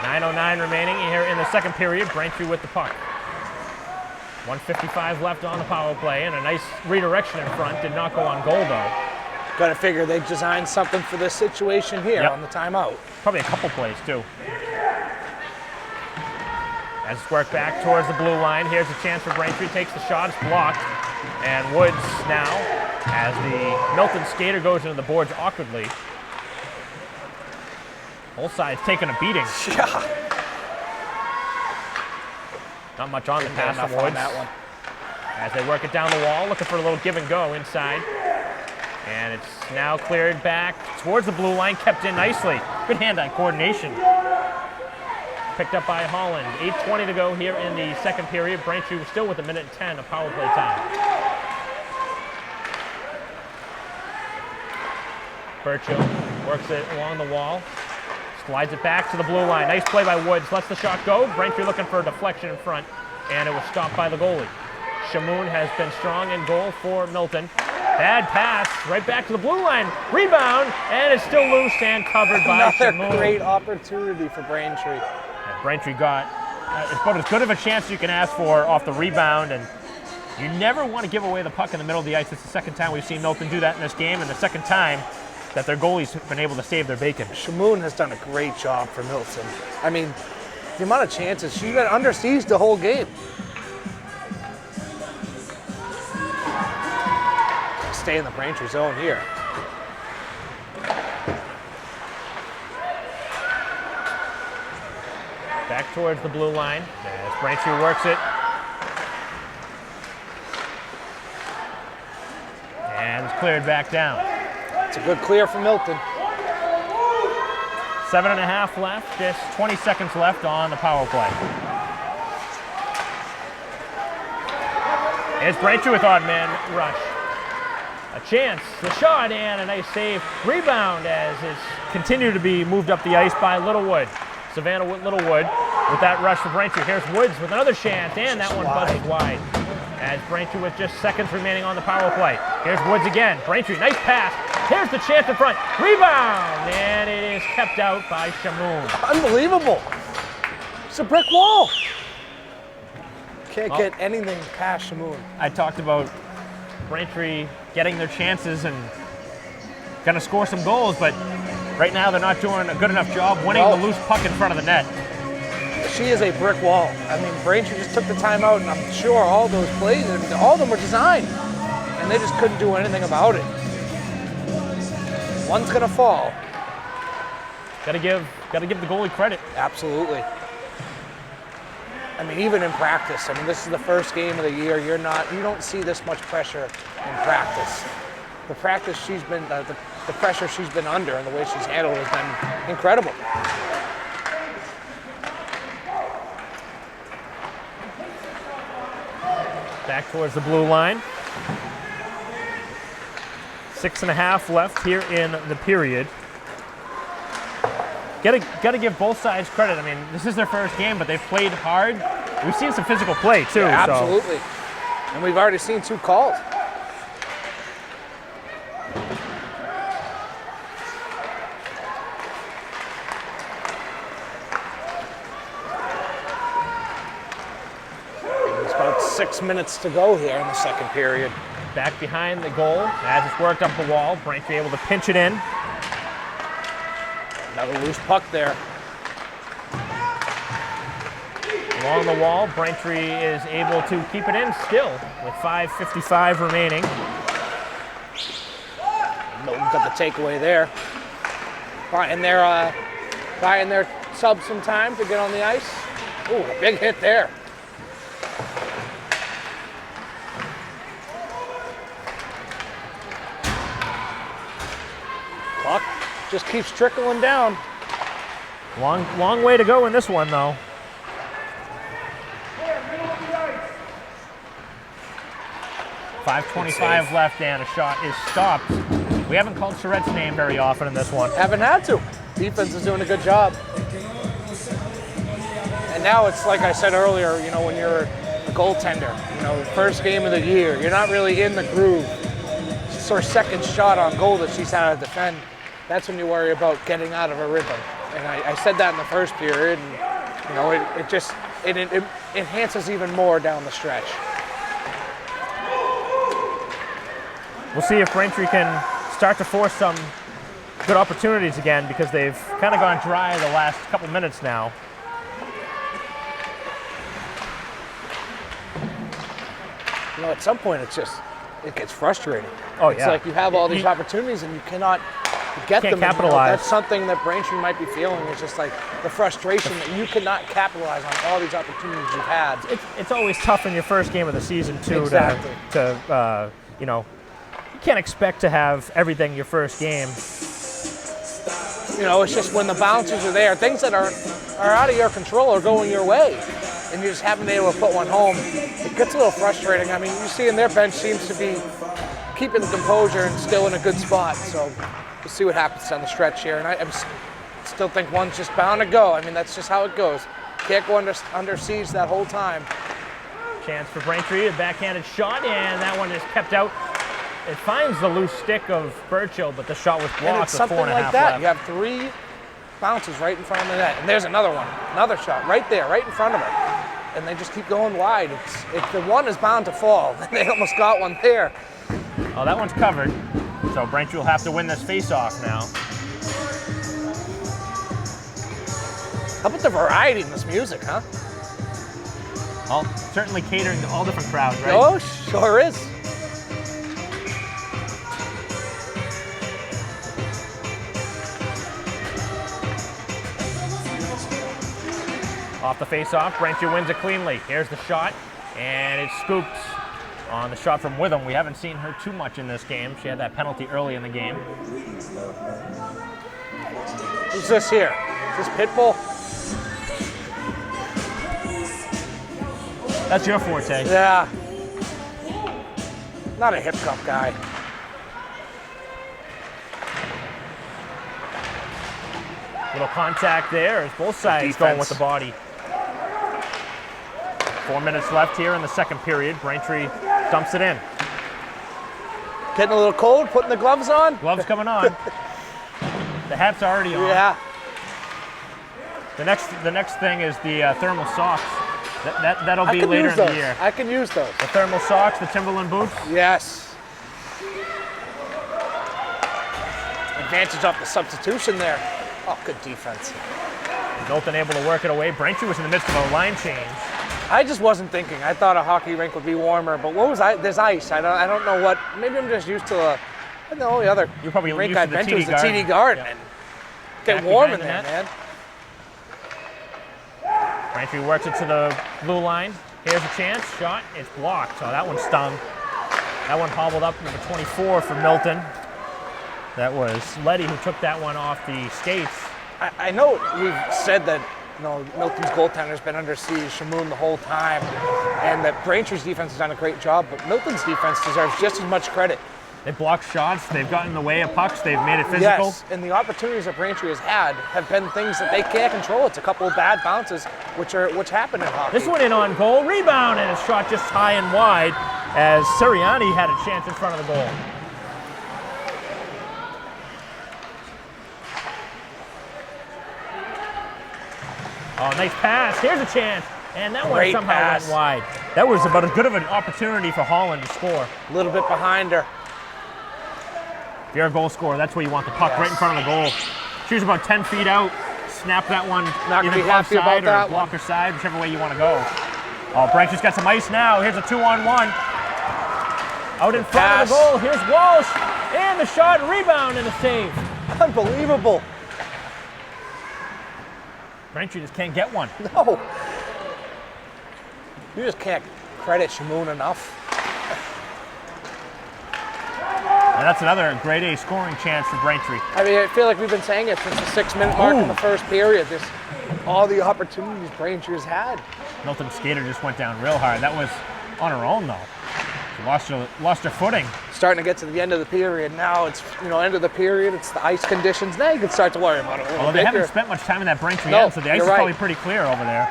9:09 remaining here in the second period. Braintree with the puck. 1:55 left on the power play, and a nice redirection in front. Did not go on goal, though. Got to figure they designed something for this situation here Yep. on the timeout. Probably a couple plays, too. As it's worked back towards the blue line, here's a chance for Braintree, takes the shot, it's blocked. And Woods now, as the Milton skater goes into the boards awkwardly. Both sides taking a beating. Yeah. Not much on the pass from on Woods. that one. As they work it down the wall, looking for a little give and go inside. And it's now cleared back towards the blue line, kept in nicely. Good hand-eye coordination. Picked up by Holland. 8:20 to go here in the second period. Braintree was still with a minute and 10 of power play time. Burchill works it along the wall. Slides it back to the blue line. Nice play by Woods. Lets the shot go. Braintree looking for a deflection in front, and it was stopped by the goalie. Shamoon has been strong in goal for Milton. Bad pass, right back to the blue line. Rebound, and it's still loose and covered by Shamoon. Another great opportunity for Braintree. And Braintree got about as good of a chance as you can ask for off the rebound, and you never want to give away the puck in the middle of the ice. It's the second time we've seen Milton do that in this game, and the second time that their goalies have been able to save their bacon. Shamoon has done a great job for Milton. I mean, the amount of chances, she's been under siege the whole game. Stay in the Braintree zone here. Back towards the blue line as Braintree works it. And it's cleared back down. It's a good clear for Milton. 7.5 left, just 20 seconds left on the power play. It's Braintree with odd man rush. A chance, the shot, and a nice save. Rebound as it's continued to be moved up the ice by Littlewood. Savannah Littlewood with that rush for Braintree. Here's Woods with another chance, and that one buzzes wide. As Braintree with just seconds remaining on the power play. Here's Woods again. Braintree, nice pass. Here's the chance in front. Rebound, and it is kept out by Shamoon. Unbelievable. It's a brick wall. Can't get anything past Shamoon. I talked about Braintree getting their chances and going to score some goals, but right now they're not doing a good enough job winning the loose puck in front of the net. She is a brick wall. I mean, Braintree just took the time out, and I'm sure all those plays, all of them were designed, and they just couldn't do anything about it. One's gonna fall. Got to give the goalie credit. Absolutely. I mean, even in practice. I mean, this is the first game of the year. You don't see this much pressure in practice. The practice she's been, the pressure she's been under, and the way she's handled has been incredible. Back towards the blue line. 6.5 left here in the period. Got to give both sides credit. I mean, this is their first game, but they've played hard. We've seen some physical play too. Yeah, absolutely. So. And we've already seen 2 calls. There's about 6 minutes to go here in the second period. Back behind the goal as it's worked up the wall. Braintree able to pinch it in. Another loose puck there. Along the wall, Braintree is able to keep it in still with 5:55 remaining. Milton got the takeaway there. Buying their subs some time to get on the ice. Ooh, a big hit there. Clock just keeps trickling down. Long way to go in this one, though. .525 left, and a shot is stopped. We haven't called Surrette's name very often in this one. Haven't had to. Defense is doing a good job. And now it's like I said earlier, you know, when you're a goaltender, you know, first game of the year, you're not really in the groove. It's her second shot on goal that she's had to defend. That's when you worry about getting out of a rhythm. And I said that in the first period, and you know, it enhances even more down the stretch. We'll see if Braintree can start to force some good opportunities again, because they've kind of gone dry the last couple minutes now. you know, at some point it gets frustrating. Oh, It's yeah. like you have all these opportunities and you cannot get them. And, capitalize. that's something that Braintree might be feeling. It's just like the frustration that you cannot capitalize on all these opportunities you've had. It's always tough in your first game of the season too. Exactly. You know, you can't expect to have everything your first game. You know, it's just when the bounces are there, things that are out of your control are going your way, and you just haven't been able to put one home. It gets a little frustrating. I mean, you see in their bench seems to be keeping the composure and still in a good spot. So we'll see what happens down the stretch here. And I still think one's just bound to go. I mean, that's just how it goes. Can't go under siege that whole time. Chance for Braintree, a backhanded shot, and that one is kept out. It finds the loose stick of Burchill, but the shot was blocked. And it's with something 4.5 like that. left. You have 3 bounces right in front of the net. And there's another one. Another shot right there, right in front of her. And they just keep going wide. The one is bound to fall. They almost got one there. Oh, that one's covered. So Braintree will have to win this face-off now. How about the variety in this music, huh? Well, certainly catering to all different crowds, right? Oh, sure is. Off the face-off, Braintree wins it cleanly. Here's the shot, and it's scooped on the shot from Witham. We haven't seen her too much in this game. She had that penalty early in the game. Who's this here? Is this Pitbull? That's your forte. Yeah. Not a hip cup guy. Little contact there as both sides going with the body. 4 minutes left here in the second period. Braintree dumps it in. Getting a little cold, putting the gloves on? Gloves coming on. The hat's already on. Yeah. The next thing is the thermal socks. That'll I be can later use in those. the year. I can use those. The thermal socks, the Timberland boots. Yes. Advantage off the substitution there. Oh, good defense. Milton able to work it away. Braintree was in the midst of a line change. I just wasn't thinking. I thought a hockey rink would be warmer, but what was there's ice. I don't know what. Maybe I'm just used to the only other You're probably rink used to I've the been to is the TD TD Garden. Yeah. And get Back warm behind in the there, net. man. Braintree works it to the blue line. Here's a chance. Shot. It's blocked. So that one stung. That one hobbled up, number 24 for Milton. That was Letty who took that one off the skates. I know we've said that Milton's goaltender's been under siege, Shamoon, the whole time, and that Braintree's defense has done a great job, but Milton's defense deserves just as much credit. They've blocked shots. They've gotten in the way of pucks. They've made it physical. Yes, and the opportunities that Braintree has had have been things that they can't control. It's a couple of bad bounces, which happen in hockey. This one in on goal. Rebound, and a shot just high and wide as Sirianni had a chance in front of the goal. Oh, nice pass. Here's a chance. And that Great one somehow pass. went wide. That was about as good of an opportunity for Holland to score. A little bit behind her. If you're a goal scorer, that's where you want the puck, right in front of the goal. She was about 10 feet out. Snap that one Not either gonna be glove happy about side or that blocker side, whichever way you want to go. Oh, Braintree's got some ice now. Here's a 2-on-1. Out in front pass. of the goal. Here's Walsh. And the shot, rebound, and a save. Unbelievable. Braintree just can't get one. No. You just can't credit Shamoon enough. And that's another grade A scoring chance for Braintree. I mean, I feel like we've been saying it since the 6-minute mark in the first period. There's all the opportunities Braintree has had. Milton's skater just went down real hard. That was on her own, though. She lost her footing. Starting to get to the end of the period now. It's end of the period. It's the ice conditions. Now you can start to worry about it a little Well, bit. they haven't here. spent much time in that Braintree No, end, so the ice you're is right. probably pretty clear over there.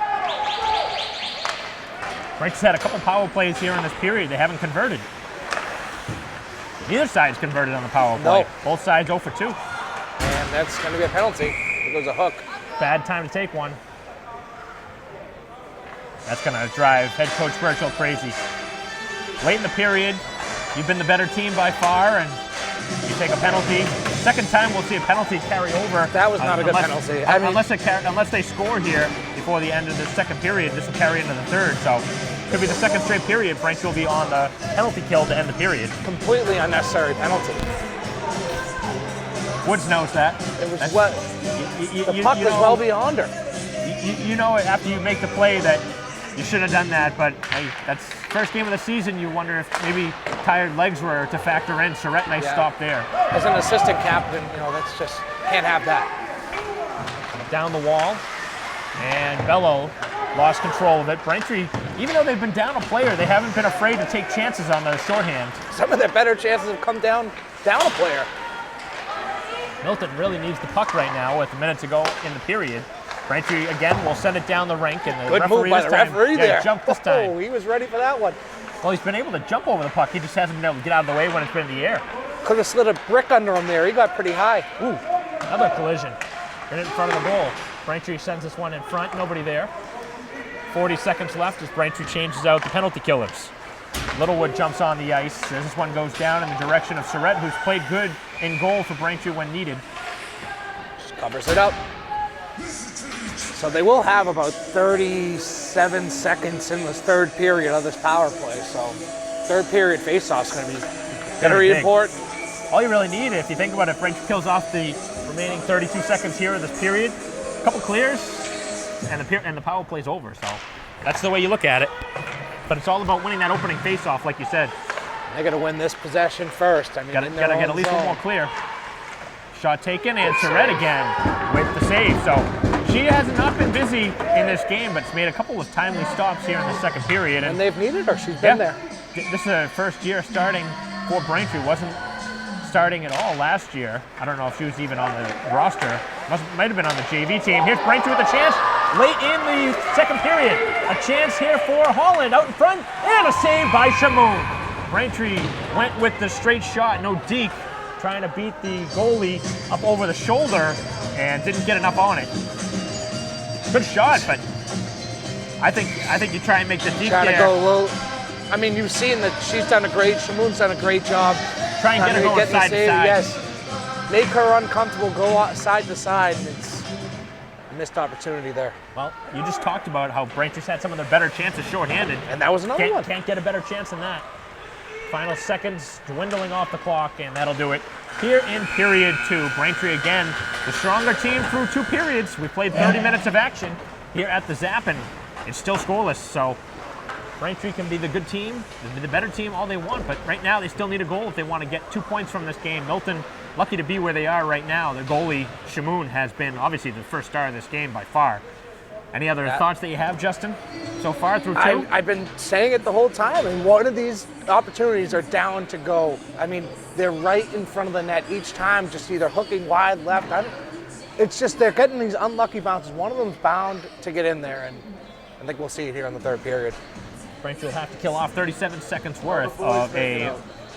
Braintree's had a couple power plays here in this period. They haven't converted. Neither side's converted on the power play. No. Both sides 0 for 2. And that's going to be a penalty. It goes a hook. Bad time to take one. That's going to drive head coach Burchill crazy. Late in the period, you've been the better team by far, and you take a penalty. Second time we'll see a penalty carry over. That was not a good penalty. I mean- unless they score here before before the end of the second period. This will carry into the third, so could be the second straight period. Braintree will be on the penalty kill to end the period. Completely unnecessary penalty. Woods knows that. It was what the puck was well beyond her. You know after you make the play that you shouldn't have done that, but hey, that's first game of the season. You wonder if maybe tired legs were to factor in. Surrett, nice stop there. As an assistant captain, that's just, can't have that. Down the wall, and Bello lost control of it. Braintree, even though they've been down a player, they haven't been afraid to take chances on the shorthand. Some of their better chances have come down a player. Milton really needs the puck right now with a minute to go in the period. Braintree again will send it down the rink, and the Good referee move by this the time, referee there. Jumped this time. Oh, he was ready for that one. Well, he's been able to jump over the puck. He just hasn't been able to get out of the way when it's been in the air. Could have slid a brick under him there. He got pretty high. Ooh, another collision. Right in front of the goal. Braintree sends this one in front. Nobody there. 40 seconds left as Braintree changes out the penalty killers. Littlewood jumps on the ice as this one goes down in the direction of Surrett, who's played good in goal for Braintree when needed. Just covers it up. So they will have about 37 seconds in this third period of this power play. So third period faceoff's going to be very important. All you really need, if you think about it, if Braintree kills off the remaining 32 seconds here of this period, a couple clears, and the power play's over. So that's the way you look at it. But it's all about winning that opening faceoff, like you said. They got to win this possession first. I mean, gotta get at least one more clear. Shot taken, and Surrett again with the save. So she has not been busy in this game, but it's made a couple of timely stops here in the second period. And they've needed her. She's been there. This is her first year starting for Braintree. Wasn't starting at all last year. I don't know if she was even on the roster. Might have been on the JV team. Here's Braintree with a chance late in the second period. A chance here for Holland out in front, and a save by Shamoon. Braintree went with the straight shot, no deke, trying to beat the goalie up over the shoulder and didn't get enough on it. Good shot, but I think you try and make the deke Trying there. to go low. I mean, you've seen that she's done Shamoon's done a great job. Try and get her going side to side. Yes. Make her uncomfortable, go side to side. It's a missed opportunity there. Well, you just talked about how Braintree's had some of their better chances shorthanded. And that was another one. Can't get a better chance than that. Final seconds dwindling off the clock, and that'll do it. Here in period two, Braintree again, the stronger team through two periods. We played 30 minutes of action here at the Zap, and it's still scoreless. So Braintree can be the good team, the better team all they want, but right now they still need a goal if they want to get 2 points from this game. Milton, lucky to be where they are right now. The goalie, Shamoon, has been obviously the first star of this game by far. Any other thoughts that you have, Justin, so far through two? I've been saying it the whole time, and one of these opportunities are down to go. I mean, they're right in front of the net each time, just either hooking wide, left. It's just they're getting these unlucky bounces. One of them's bound to get in there, and I think we'll see it here in the third period. Braintree will have to kill off 37 seconds worth of a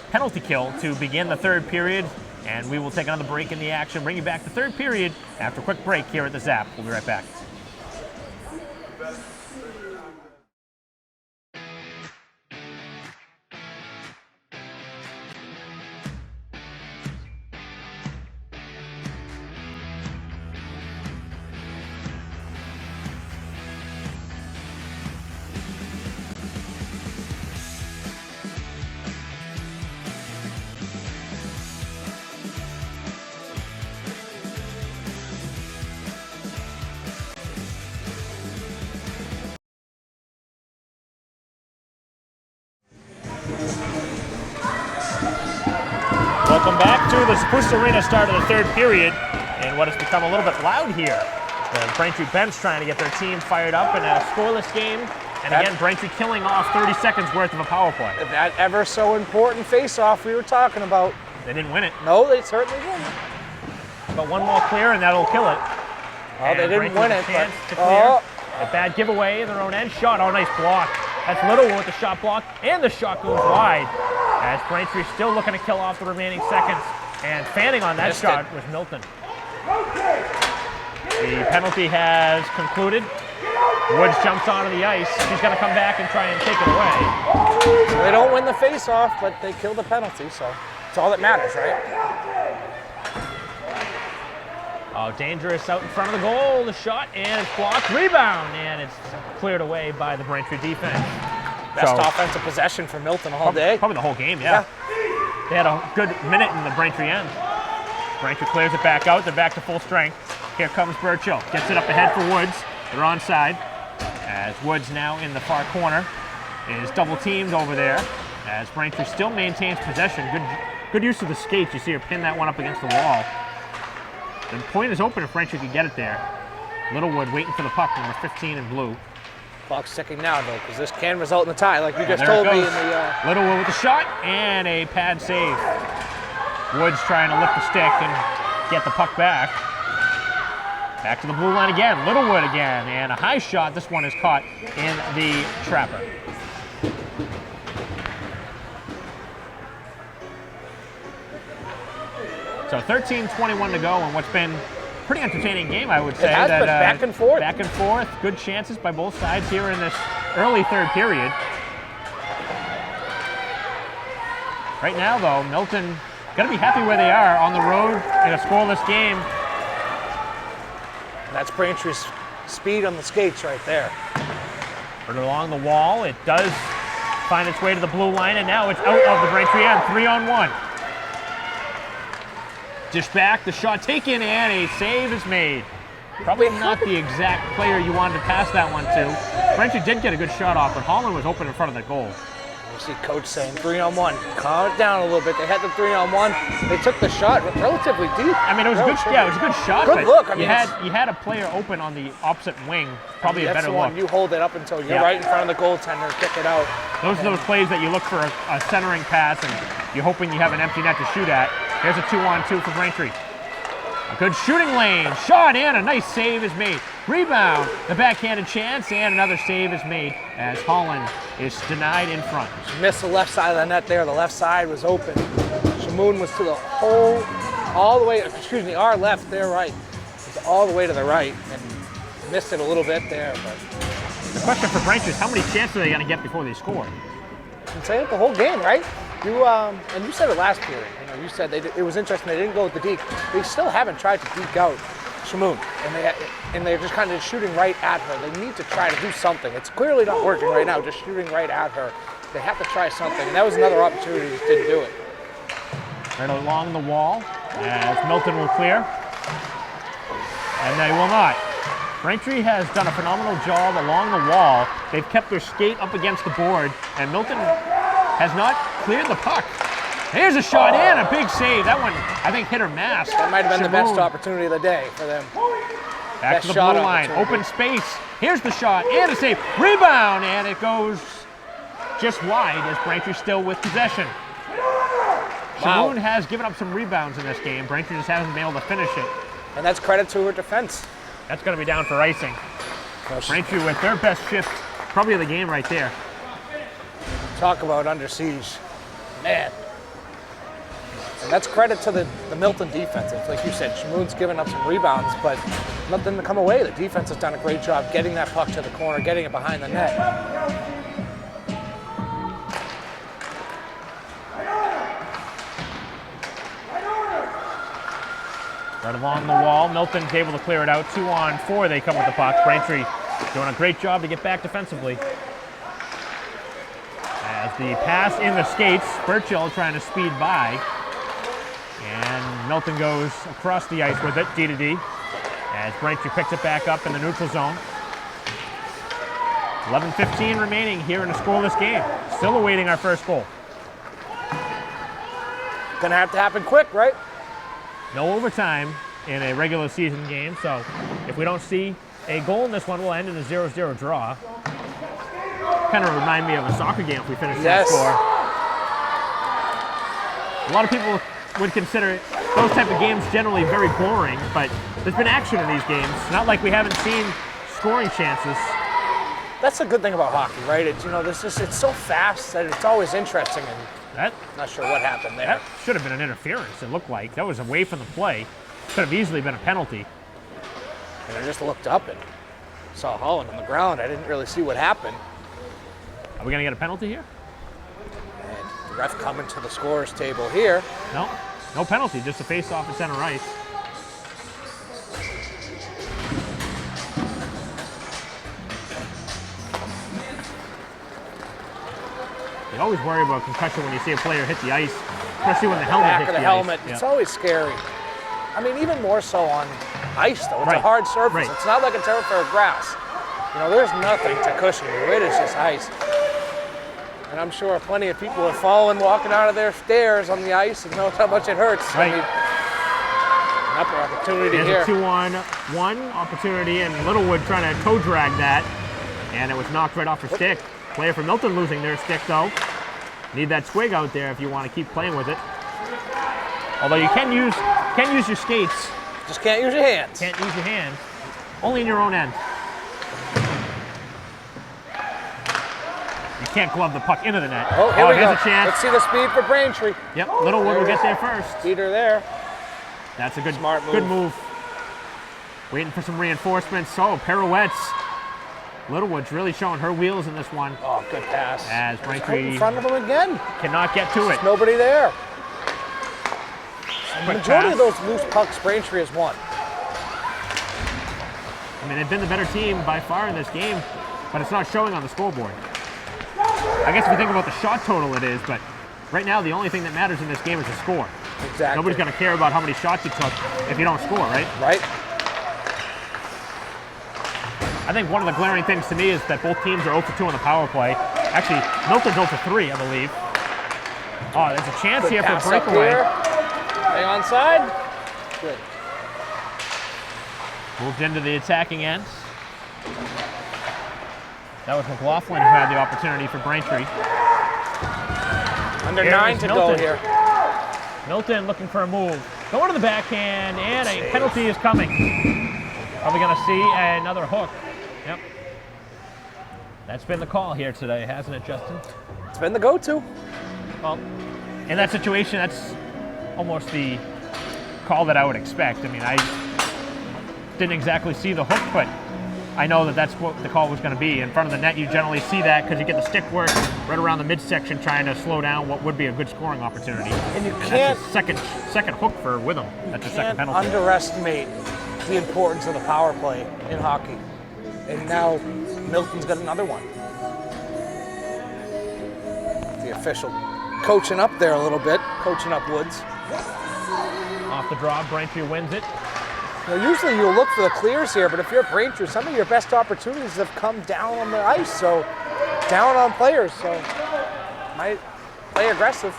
penalty kill to begin the third period, and we will take another break in the action, bring you back the third period after a quick break here at the Zap. We'll be right back. Welcome back to the Spruce Arena start of the third period, and what has become a little bit loud here. The Braintree bench trying to get their team fired up in a scoreless game, and again, Braintree killing off 30 seconds worth of a power play. That ever so important face-off we were talking about. They didn't win it. No, they certainly didn't. But one more clear, and that'll kill it. Well, they didn't win it, but to clear. A bad giveaway in their own end. Shot. Oh, nice block. That's Littlewood with the shot block, and the shot goes wide. As Braintree still looking to kill off the remaining seconds, and fanning on that shot was Milton. The penalty has concluded. Woods jumps onto the ice. She's going to come back and try and take it away. So they don't win the face-off, but they kill the penalty, so it's all that matters, right? Oh, dangerous out in front of the goal. The shot, and it's blocked. Rebound, and it's cleared away by the Braintree defense. Best offensive possession for Milton all day. Probably the whole game, yeah. They had a good minute in the Braintree end. Braintree clears it back out. They're back to full strength. Here comes Burchill. Gets it up ahead for Woods. They're onside. As Woods now in the far corner is double teamed over there. As Braintree still maintains possession. Good use of the skates. You see her pin that one up against the wall. The point is open if Braintree could get it there. Littlewood waiting for the puck, number 15 in blue. Clock's ticking now, though, because this can result in a tie, like you just There told it me in goes. the. Littlewood with the shot and a pad save. Woods trying to lift the stick and get the puck back. Back to the blue line again. Littlewood again, and a high shot. This one is caught in the trapper. So 13:21 to go, and what's been a pretty entertaining game, I would say. It has been back and forth. Back and forth. Good chances by both sides here in this early third period. Right now, though, Milton got to be happy where they are on the road in a scoreless game. And that's Braintree's speed on the skates right there. Put it along the wall. It does find its way to the blue line, and now it's out of the Braintree end. 3-on-1. Dish back, the shot taken, and a save is made. Probably not the exact player you wanted to pass that one to. Braintree did get a good shot off, but Holland was open in front of the goal. You see Coach saying 3-on-1. Calm it down a little bit. They had the 3-on-1. They took the shot relatively deep. I mean, it was a good, yeah, it was a good shot. Good but look. I mean, you had a player open on the opposite wing. Probably a that's better the one. look. You hold it up until you're right in front of the goaltender, kick it out. Those are those plays that you look for a centering pass, and you're hoping you have an empty net to shoot at. Here's a 2-on-2 for Braintree. A good shooting lane, shot, and a nice save is made. Rebound, the backhanded chance, and another save is made as Holland is denied in front. She missed the left side of the net there. The left side was open. Shamoon was to the whole, all the way, excuse me, our left, their right. Was all the way to the right and missed it a little bit there. But The question for Braintree is how many chances are they going to get before they score? you can say it the whole game, right? You and you said it last period. You know, you said it was interesting. They didn't go with the deke. They still haven't tried to deke out Shamoon, and they're just kind of shooting right at her. They need to try to do something. It's clearly not working right now. Just shooting right at her. They have to try something, and that was another opportunity. Just didn't do it. Right along the wall as Milton will clear, and they will not. Braintree has done a phenomenal job along the wall. They've kept their skate up against the board, and Milton has not cleared the puck. Here's a shot and a big save. That one, I think, hit her mask. That might have been the best Shamoon. opportunity of the day for them. Back to the blue line, open space. Here's the shot and a save. Rebound, and it goes just wide as Braintree still with possession. Wow. Shamoon has given up some rebounds in this game. Braintree just hasn't been able to finish it. And that's credit to her defense. That's going to be down for icing. Braintree with their best shift, probably of the game right there. Talk about under siege. Man. And that's credit to the Milton defense. It's like you said, Shamoon's given up some rebounds, but nothing to come away. The defense has done a great job getting that puck to the corner, getting it behind the net. Right along the wall, Milton's able to clear it out. 2-on-4, they come with the puck. Braintree doing a great job to get back defensively. As the pass in the skates, Burchill trying to speed by. And Milton goes across the ice with it, D to D. As Braintree picks it back up in the neutral zone. 11:15 remaining here in a scoreless game. Still awaiting our first goal. Gonna have to happen quick, right? No overtime in a regular season game, so if we don't see a goal in this one, we'll end in a 0-0 draw. Kind of remind me of a soccer game if we finish that score. A lot of people would consider those type of games generally very boring, but there's been action in these games. Not like we haven't seen scoring chances. That's the good thing about hockey, right? It's, you know, it's so fast that it's always interesting, and not sure what happened there. That should have been an interference, it looked like. That was away from the play. Could have easily been a penalty. And I just looked up and saw Holland on the ground. I didn't really see what happened. Are we going to get a penalty here? And the ref coming to the scorer's table here. No penalty, just a face-off at center ice. You always worry about concussion when you see a player hit the ice, especially when the helmet Back hits of the the helmet. ice. It's always scary. I mean, even more so on ice, though. It's a Right. hard surface. Right. It's not like a turf or grass. You know, there's nothing to cushion you. It is just ice. And I'm sure plenty of people have fallen walking out of their stairs on the ice and knows how much it hurts. Right. I mean, an upper opportunity There's here. a 2-on-1 opportunity, and Littlewood trying to toe drag that, and it was knocked right off her stick. Player for Milton losing their stick, though. Need that swig out there if you want to keep playing with it. Although you can use your skates. Just can't use your hands. Can't use your hands. Only in your own end. You can't glove the puck into the net. Oh, here we here's go. a chance. Let's see the speed for Braintree. Yep, Littlewood will get there first. Speeder there. That's a good, Smart move. good move. Waiting for some reinforcements. Oh, pirouettes. Littlewood's really showing her wheels in this one. Oh, good pass. As Right Braintree in front of him again. cannot get to it. There's nobody there. The Quick majority pass. of those loose pucks Braintree has won. I mean, they've been the better team by far in this game, but it's not showing on the scoreboard. I guess if you think about the shot total it is, but right now the only thing that matters in this game is the score. Exactly. Nobody's going to care about how many shots you took if you don't score, right? Right? I think one of the glaring things to me is that both teams are 0 for 2 on the power play. Actually, Milton's 0 for 3, I believe. Oh, there's a chance Good here for a pass up breakaway. here. Hang on side. Good. Moved into the attacking end. That was McLaughlin who had the opportunity for Braintree. Under Here 9 is to go Milton. here. Milton looking for a move. Going to the backhand, and a penalty is coming. Are we going to see another hook? Yep. That's been the call here today, hasn't it, Justin? It's been the go-to. Well, in that situation, that's almost the call that I would expect. I mean, I didn't exactly see the hook, but I know that that's what the call was going to be. In front of the net, you generally see that because you get the stick work right around the midsection trying to slow down what would be a good scoring opportunity. And you That's can't, a second hook for Witham. That's a second can't penalty. underestimate the importance of the power play in hockey. And now Milton's got another one. The official coaching up there a little bit, coaching up Woods. Off the draw, Braintree wins it. Now, usually you'll look for the clears here, but if you're Braintree, some of your best opportunities have come down on the ice, so down on players, so might play aggressive.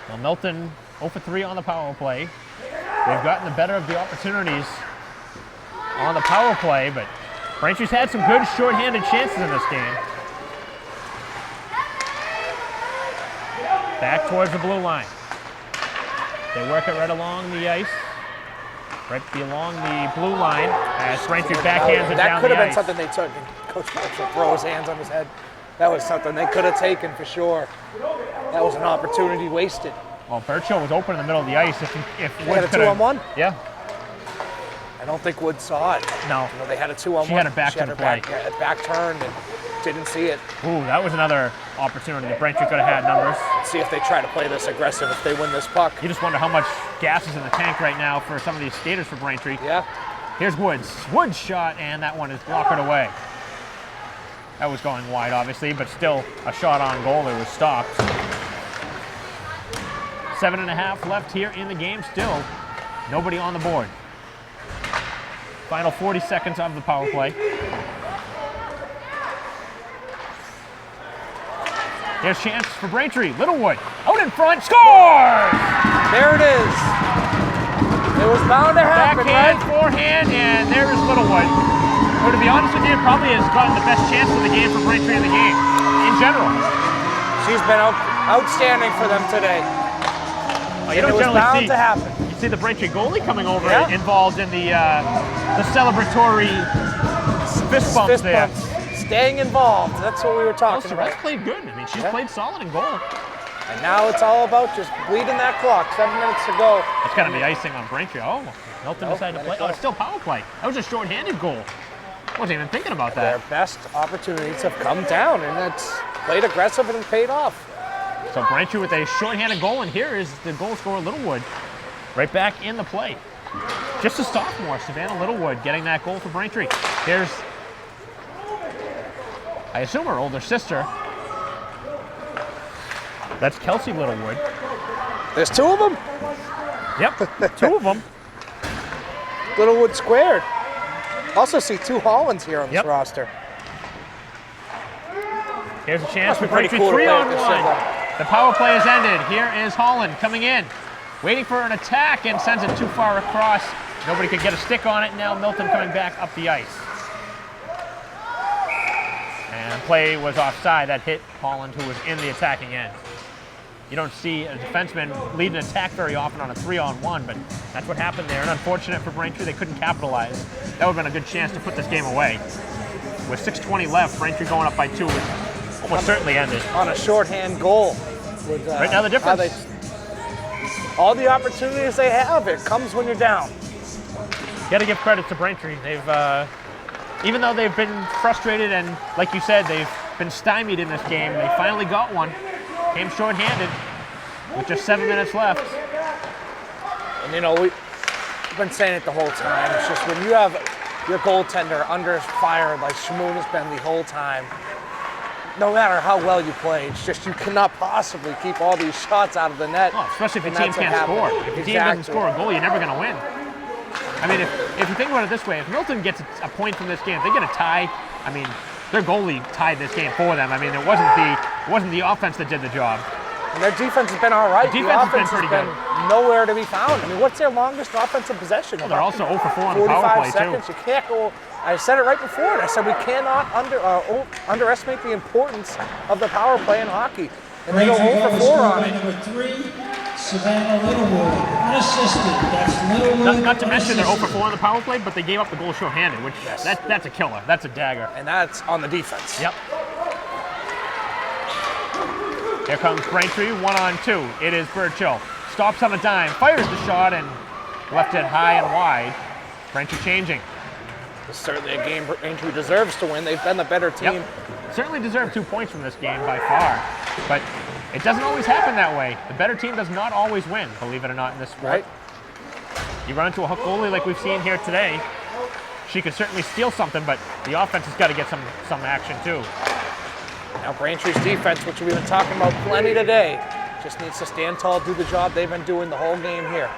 Well, Milton 0 for 3 on the power play. They've gotten the better of the opportunities on the power play, but Braintree's had some good shorthanded chances in this game. Back towards the blue line. They work it right along the ice. Right along the blue line as Braintree backhands it That down could the have been ice. something they took, and Coach Marshall throw his hands on his head. That was something they could have taken for sure. That was an opportunity wasted. Well, Birchill was open in the middle of the ice. If They had Woods a could have- 2-on-1? Yeah. I don't think Wood saw it. No. You know, they had a 2-on-1. She had it back to had the her play. back turned and didn't see it. Ooh, that was another opportunity that Braintree could have had numbers. See if they try to play this aggressive if they win this puck. You just wonder how much gas is in the tank right now for some of these skaters for Braintree. Yeah. Here's Woods. Woods shot, and that one is blocked away. That was going wide, obviously, but still a shot on goal. It was stopped. 7.5 left here in the game still. Nobody on the board. Final 40 seconds of the power play. Here's a chance for Braintree. Littlewood out in front, scores! There it is. It was bound to happen, Backhand, right? forehand, and there's Littlewood. Who, to be honest with you, probably has gotten the best chance of the game for Braintree in the game, in general. She's been outstanding for them today. Well, you And it don't was generally bound see, to happen. you see the Braintree goalie coming over Yeah. involved in the celebratory fist bumps Fist there. bumps. Staying involved. That's what we were Well, talking Surratt's about. played good. I mean, she's Yeah. played solid in goal. And now it's all about just bleeding that clock. 7 minutes to go. That's got to be icing on Braintree. Oh, Milton No, decided to let play. it go. Oh, it's still power play. That was a shorthanded goal. Wasn't even thinking about Their that. best opportunities have come down, and it's played aggressive and paid off. So Braintree with a shorthanded goal, and here is the goal scorer Littlewood right back in the play. Just a sophomore, Savannah Littlewood, getting that goal for Braintree. Here's, I assume, her older sister. That's Kelsey Littlewood. There's 2 of them. Yep, 2 of them. Littlewood squared. Also see 2 Hollands here on this roster. Here's a chance for pretty Braintree, cool to 3 play on at 1. this The power play has ended. Here is Holland coming in, waiting for an attack and sends it too far across. Nobody could get a stick on it. Now Milton coming back up the ice. And play was offside. That hit Holland, who was in the attacking end. You don't see a defenseman lead an attack very often on a 3-on-1, but that's what happened there. And unfortunate for Braintree, they couldn't capitalize. That would have been a good chance to put this game away. With 6:20 left, Braintree going up by 2 would almost certainly end it. On a shorthand goal. With, Right now the difference. All the opportunities they have, it comes when you're down. Got to give credit to Braintree. They've, even though they've been frustrated and, like you said, they've been stymied in this game, they finally got one. Came short-handed with just 7 minutes left. And you know, we've been saying it the whole time. It's just when you have your goaltender under fire like Shmoon has been the whole time, no matter how well you play, it's just you cannot possibly keep all these shots out of the net. Well, especially if your And team that's what can't score. happened. If your team doesn't score a goal, you're never going to win. I mean, if you think about it this way, if Milton gets a point from this game, if they get a tie, I mean, their goalie tied this game for them. I mean, it wasn't the offense that did the job. And their defense has been all right. The defense has been offense pretty has been nowhere to be found. I mean, what's their longest offensive possession? Well, they're also 0 for 4 on the power 45 play, seconds. too. You can't go. I said it right before. I said we cannot underestimate the importance of the power play in hockey. And they go 0 for 4 on it. Number 3, Savannah Littlewood, unassisted. That's Littlewood. Not to mention they're 0 for 4 on the power play, but they gave up the goal short-handed, which that's a killer. That's a dagger. And that's on the defense. Yep. Here comes Braintree, 1-on-2. It is Burchill. Stops on a dime, fires the shot, and left it high and wide. Braintree changing. It's certainly a game Braintree deserves to win. They've been the better team. Yep. Certainly deserve 2 points from this game by far. But it doesn't always happen that way. The better team does not always win, believe it or not, in this sport. Right. You run into a hook goalie like we've seen here today, she could certainly steal something, but the offense has got to get some action too. Now Braintree's defense, which we've been talking about plenty today, just needs to stand tall, do the job they've been doing the whole game here.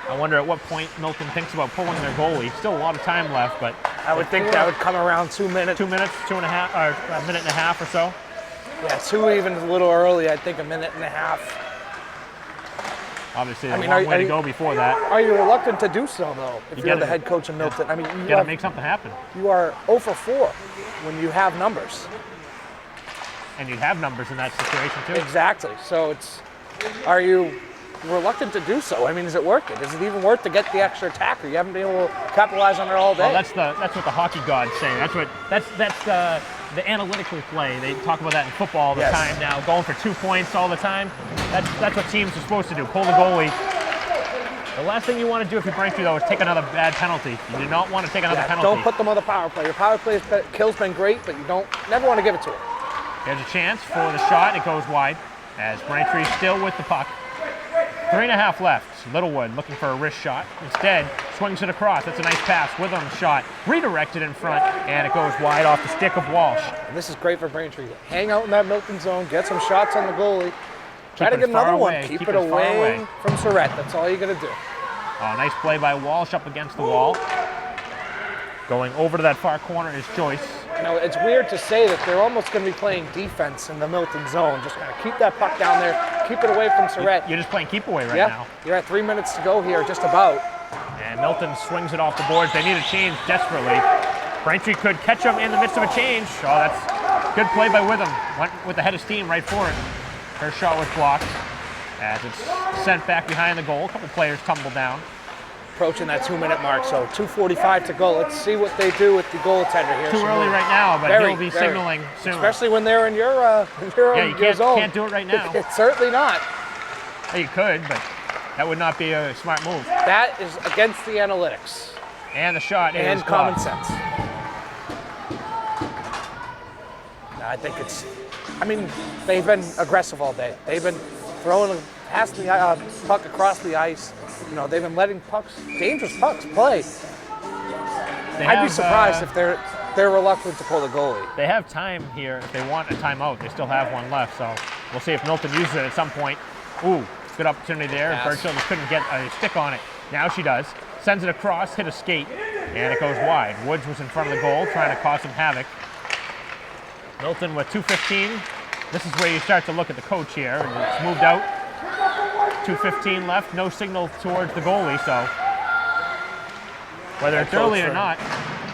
I wonder at what point Milton thinks about pulling their goalie. Still a lot of time left, but I would think that would come around 2 minutes. 2 minutes, 2.5, or a minute and a half or so. Yeah, 2 even a little early. I think a minute and a half. Obviously, there's a long way to go before that. Are you reluctant to do so, though, if you're gotta- the head coach of Milton? I mean, You got to make something happen. you are 0 for 4 when you have numbers. And you'd have numbers in that situation too. Exactly. So are you reluctant to do so? I mean, is it worth it? Is it even worth to get the extra attacker? You haven't been able to capitalize on it all day. Well, that's what the hockey gods say. That's the analytical play. They talk about that in football all the time now, going for 2 points all the time. That's what teams are supposed to do. Pull the goalie. The last thing you want to do if you're Braintree, though, is take another bad penalty. You do not want to take another penalty. Don't put them on the power play. Your power play kill's been great, but you never want to give it to them. There's a chance for the shot. It goes wide as Braintree's still with the puck. 3.5 left. Littlewood looking for a wrist shot. Instead, swings it across. That's a nice pass. Witham shot. Redirected in front, and it goes wide off the stick of Walsh. And this is great for Braintree. Hang out in that Milton zone, get some shots on the goalie. Try to it get another far one. away. Keep Keep it it far away away. from Surratt. That's all you got to do. Oh, nice play by Walsh up against the wall. Going over to that far corner is Joyce. You know, it's weird to say that they're almost going to be playing defense in the Milton zone. Just kind of keep that puck down there, keep it away from Surratt. You're just playing keep away right now. You're at 3 minutes to go here, just about. And Milton swings it off the boards. They need a change desperately. Braintree could catch them in the midst of a change. Oh, that's good play by Witham. Went with the head of steam right for it. Her shot was blocked as it's sent back behind the goal. A couple players tumble down. Approaching that 2 minute mark, so 2:45 to go. Let's see what they do with the goaltender here. Too early right now, but he'll be signaling soon. Especially when they're in your You zone. can't do it right now. It's certainly not. Well, you could, but that would not be a smart move. That is against the analytics And the shot and is common blocked. sense. I think they've been aggressive all day. They've been throwing past the puck across the ice. You know, they've been letting dangerous pucks play. I'd be surprised if they're they're reluctant to pull the goalie. They have time here if they want a timeout. They still have one left, so we'll see if Milton uses it at some point. Ooh, good opportunity there. Pass. Birchall just couldn't get a stick on it. Now she does. Sends it across, hit a skate, and it goes wide. Woods was in front of the goal, trying to cause some havoc. Milton with 2:15. This is where you start to look at the coach here. And it's moved out. 2:15 left. No signal towards the goalie, so whether it's early or not.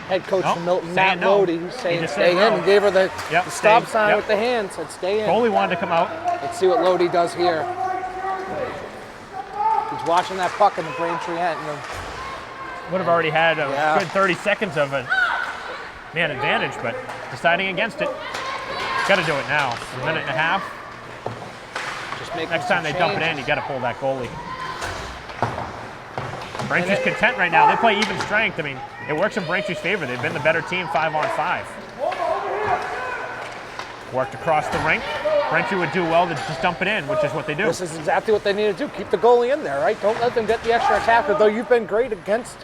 Head coach Nope, from Milton, saying Matt no. Lodi, he's saying He just stay said in. no. He gave her the, Yep, the stop stay. sign Yep. with the hand, said stay in. Goalie wanted to come out. Let's see what Lodi does here. He's watching that puck in the Braintree end. Would have already had a Yeah. good 30 seconds of a man advantage, but deciding against it. Got to do it now. A minute and a half. Just making Next some time they dump it in, changes. you got to pull that goalie. Braintree's content right now. They play even strength. I mean, it works in Braintree's favor. They've been the better team 5-on-5. Worked across the rink. Braintree would do well to just dump it in, which is what they do. This is exactly what they need to do. Keep the goalie in there, right? Don't let them get the extra attacker, though you've been great against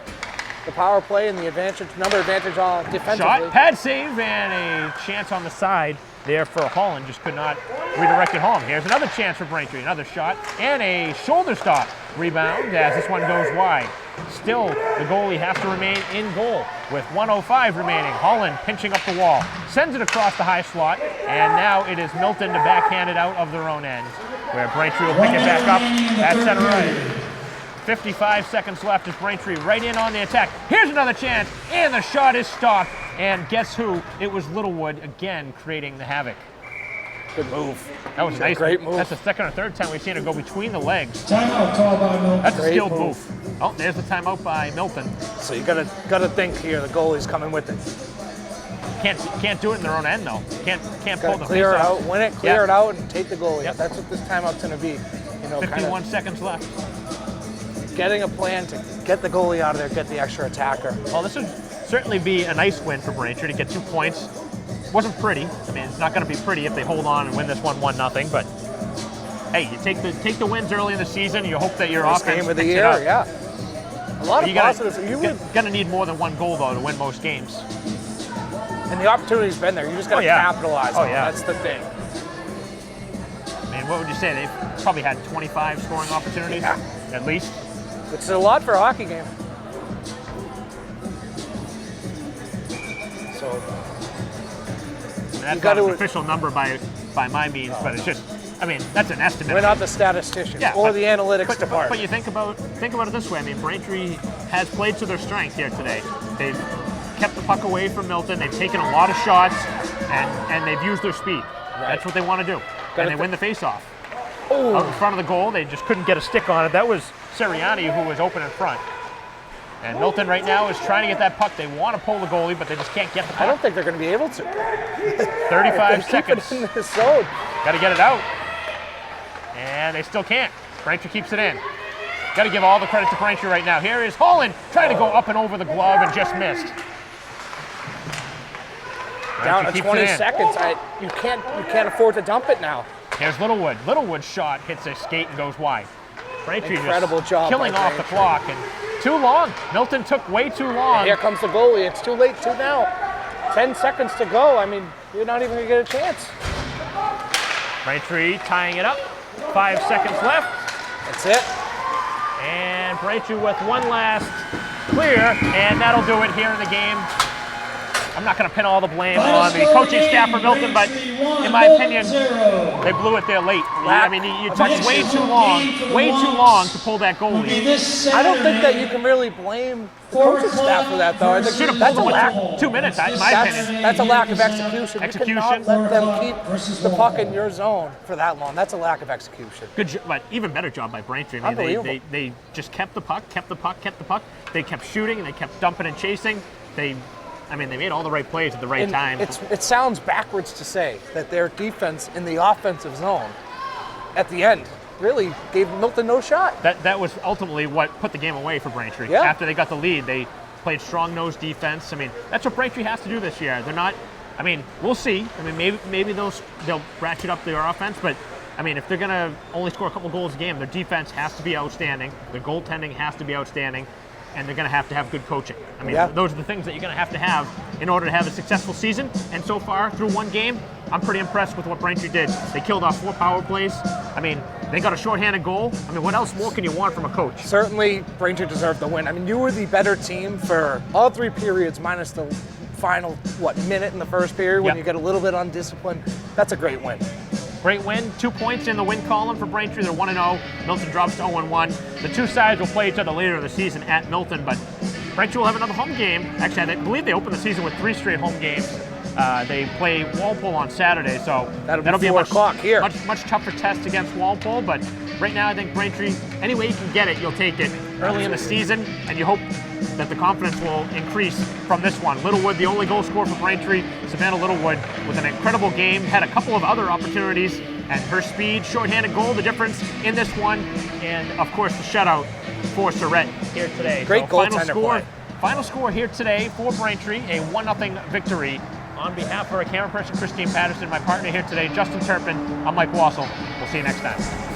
the power play and the advantage, number advantage on defensively. Shot, pad save, and a chance on the side there for Holland. Just could not redirect it home. Here's another chance for Braintree. Another shot and a shoulder stop rebound as this one goes wide. Still, the goalie has to remain in goal with 1:05 remaining. Holland pinching up the wall. Sends it across the high slot, and now it is Milton to backhand it out of their own end, where Braintree will pick it back up at center right. 55 seconds left as Braintree right in on the attack. Here's another chance, and the shot is stopped. And guess who? It was Littlewood again creating the havoc. Good move. That was a nice great move. That's the second or third time we've seen it go between the legs. Timeout call by Milton. That's a Great skilled move. move. Oh, there's the timeout by Milton. So you gotta think here. The goalie's coming with it. Can't do it in their own end though. Can't pull Gotta the clear it face out, off. win it, clear Yep. it out, and take the goalie. Yep. That's what this timeout's gonna be. You know, 51 seconds left. getting a plan to get the goalie out of there, get the extra attacker. Well, this would certainly be a nice win for Braintree to get 2 points. Wasn't pretty. I mean, it's not going to be pretty if they hold on and win this one 1-0. But hey, you take the wins early in the season. You hope that your First offense game of the picks it year, up. yeah. A lot of You positives. You would, going to need more than 1 goal though to win most games. and the opportunity's been there. You just got to Oh, yeah. capitalize Oh, on it. yeah. That's the thing. I mean, what would you say? They've probably had 25 scoring opportunities Yeah. at least. Which is a lot for a hockey game. So And that's gotta- not an official number by my means, but it's just, I mean, that's an estimate. we're not the statisticians Yeah, or but- the analytics But department. you think about it this way. I mean, Braintree has played to their strength here today. They've kept the puck away from Milton. They've taken a lot of shots, and they've used their speed. That's what they want to do. Gotta And they win the faceoff. Oh, Out in front of the goal, they just couldn't get a stick on it. That was Sirianni who was open in front. And Milton right now is trying to get that puck. They want to pull the goalie, but they just can't get the I puck. don't think they're going to be able to. 35 Keep it seconds. in this zone. Got to get it out. And they still can't. Braintree keeps it in. Got to give all the credit to Braintree right now. Here is Holland trying to go up and over the glove and just missed. Down Braintree to keeps 20 it in. seconds. You can't afford to dump it now. Here's Littlewood. Littlewood's shot hits a skate and goes wide. Braintree Incredible just job killing by off the Braintree. clock and too long. Milton took way too long. Here comes the goalie. It's too late too now. 10 seconds to go. I mean, you're not even going to get a chance. Braintree tying it up. 5 seconds left. That's it. And Braintree with one last clear, and that'll do it here in the game. I'm not going to pin all the blame on the coaching staff for Milton, but in my opinion, they blew it there late. I mean, you took way too long to pull that goalie. I don't think that you can really blame the coaching staff for that, though. I think Should have that's pulled a it lack. in 2 minutes, in my opinion. That's a lack of execution. Execution. You cannot let them keep the puck in your zone for that long. That's a lack of execution. Good, but even better job by Braintree. I mean, Unbelievable. they just kept the puck. They kept shooting, and they kept dumping and chasing. They made all the right plays at the right And time. it sounds backwards to say that their defense in the offensive zone at the end really gave Milton no shot. That was ultimately what put the game away for Braintree. Yeah. After they got the lead, they played strong nose defense. I mean, that's what Braintree has to do this year. They're not. I mean, we'll see. I mean, maybe they'll ratchet up their offense, but I mean, if they're gonna only score a couple goals a game, their defense has to be outstanding. Their goaltending has to be outstanding. and they're going to have good coaching. I mean, Yeah. those are the things that you're going to have in order to have a successful season. And so far, through one game, I'm pretty impressed with what Braintree did. They killed off 4 power plays. I mean, they got a shorthanded goal. I mean, what else more can you want from a coach? Certainly, Braintree deserved the win. I mean, you were the better team for all 3 periods, minus the final, minute in the first period when Yep. you get a little bit undisciplined. That's a great win. Great win, 2 points in the win column for Braintree. They're 1-0. Milton drops to 0-1. The two sides will play each other later in the season at Milton, but Braintree will have another home game. Actually, I believe they opened the season with 3 straight home games. They play Walpole on Saturday, so That'll be a 4 o'clock here. much tougher test against Walpole. But right now, I think Braintree, any way you can get it, you'll take it early in the season, and you hope that the confidence will increase from this one. Littlewood, the only goal scorer for Braintree. Savannah Littlewood with an incredible game, had a couple of other opportunities, and her speed, shorthanded goal, the difference in this one, and of course the shutout for Surrett here today. Great goaltender play. Final score here today for Braintree, a 1-0 victory. On behalf of our camera person, Christine Patterson, my partner here today, Justin Turpin, I'm Mike Wassel. We'll see you next time.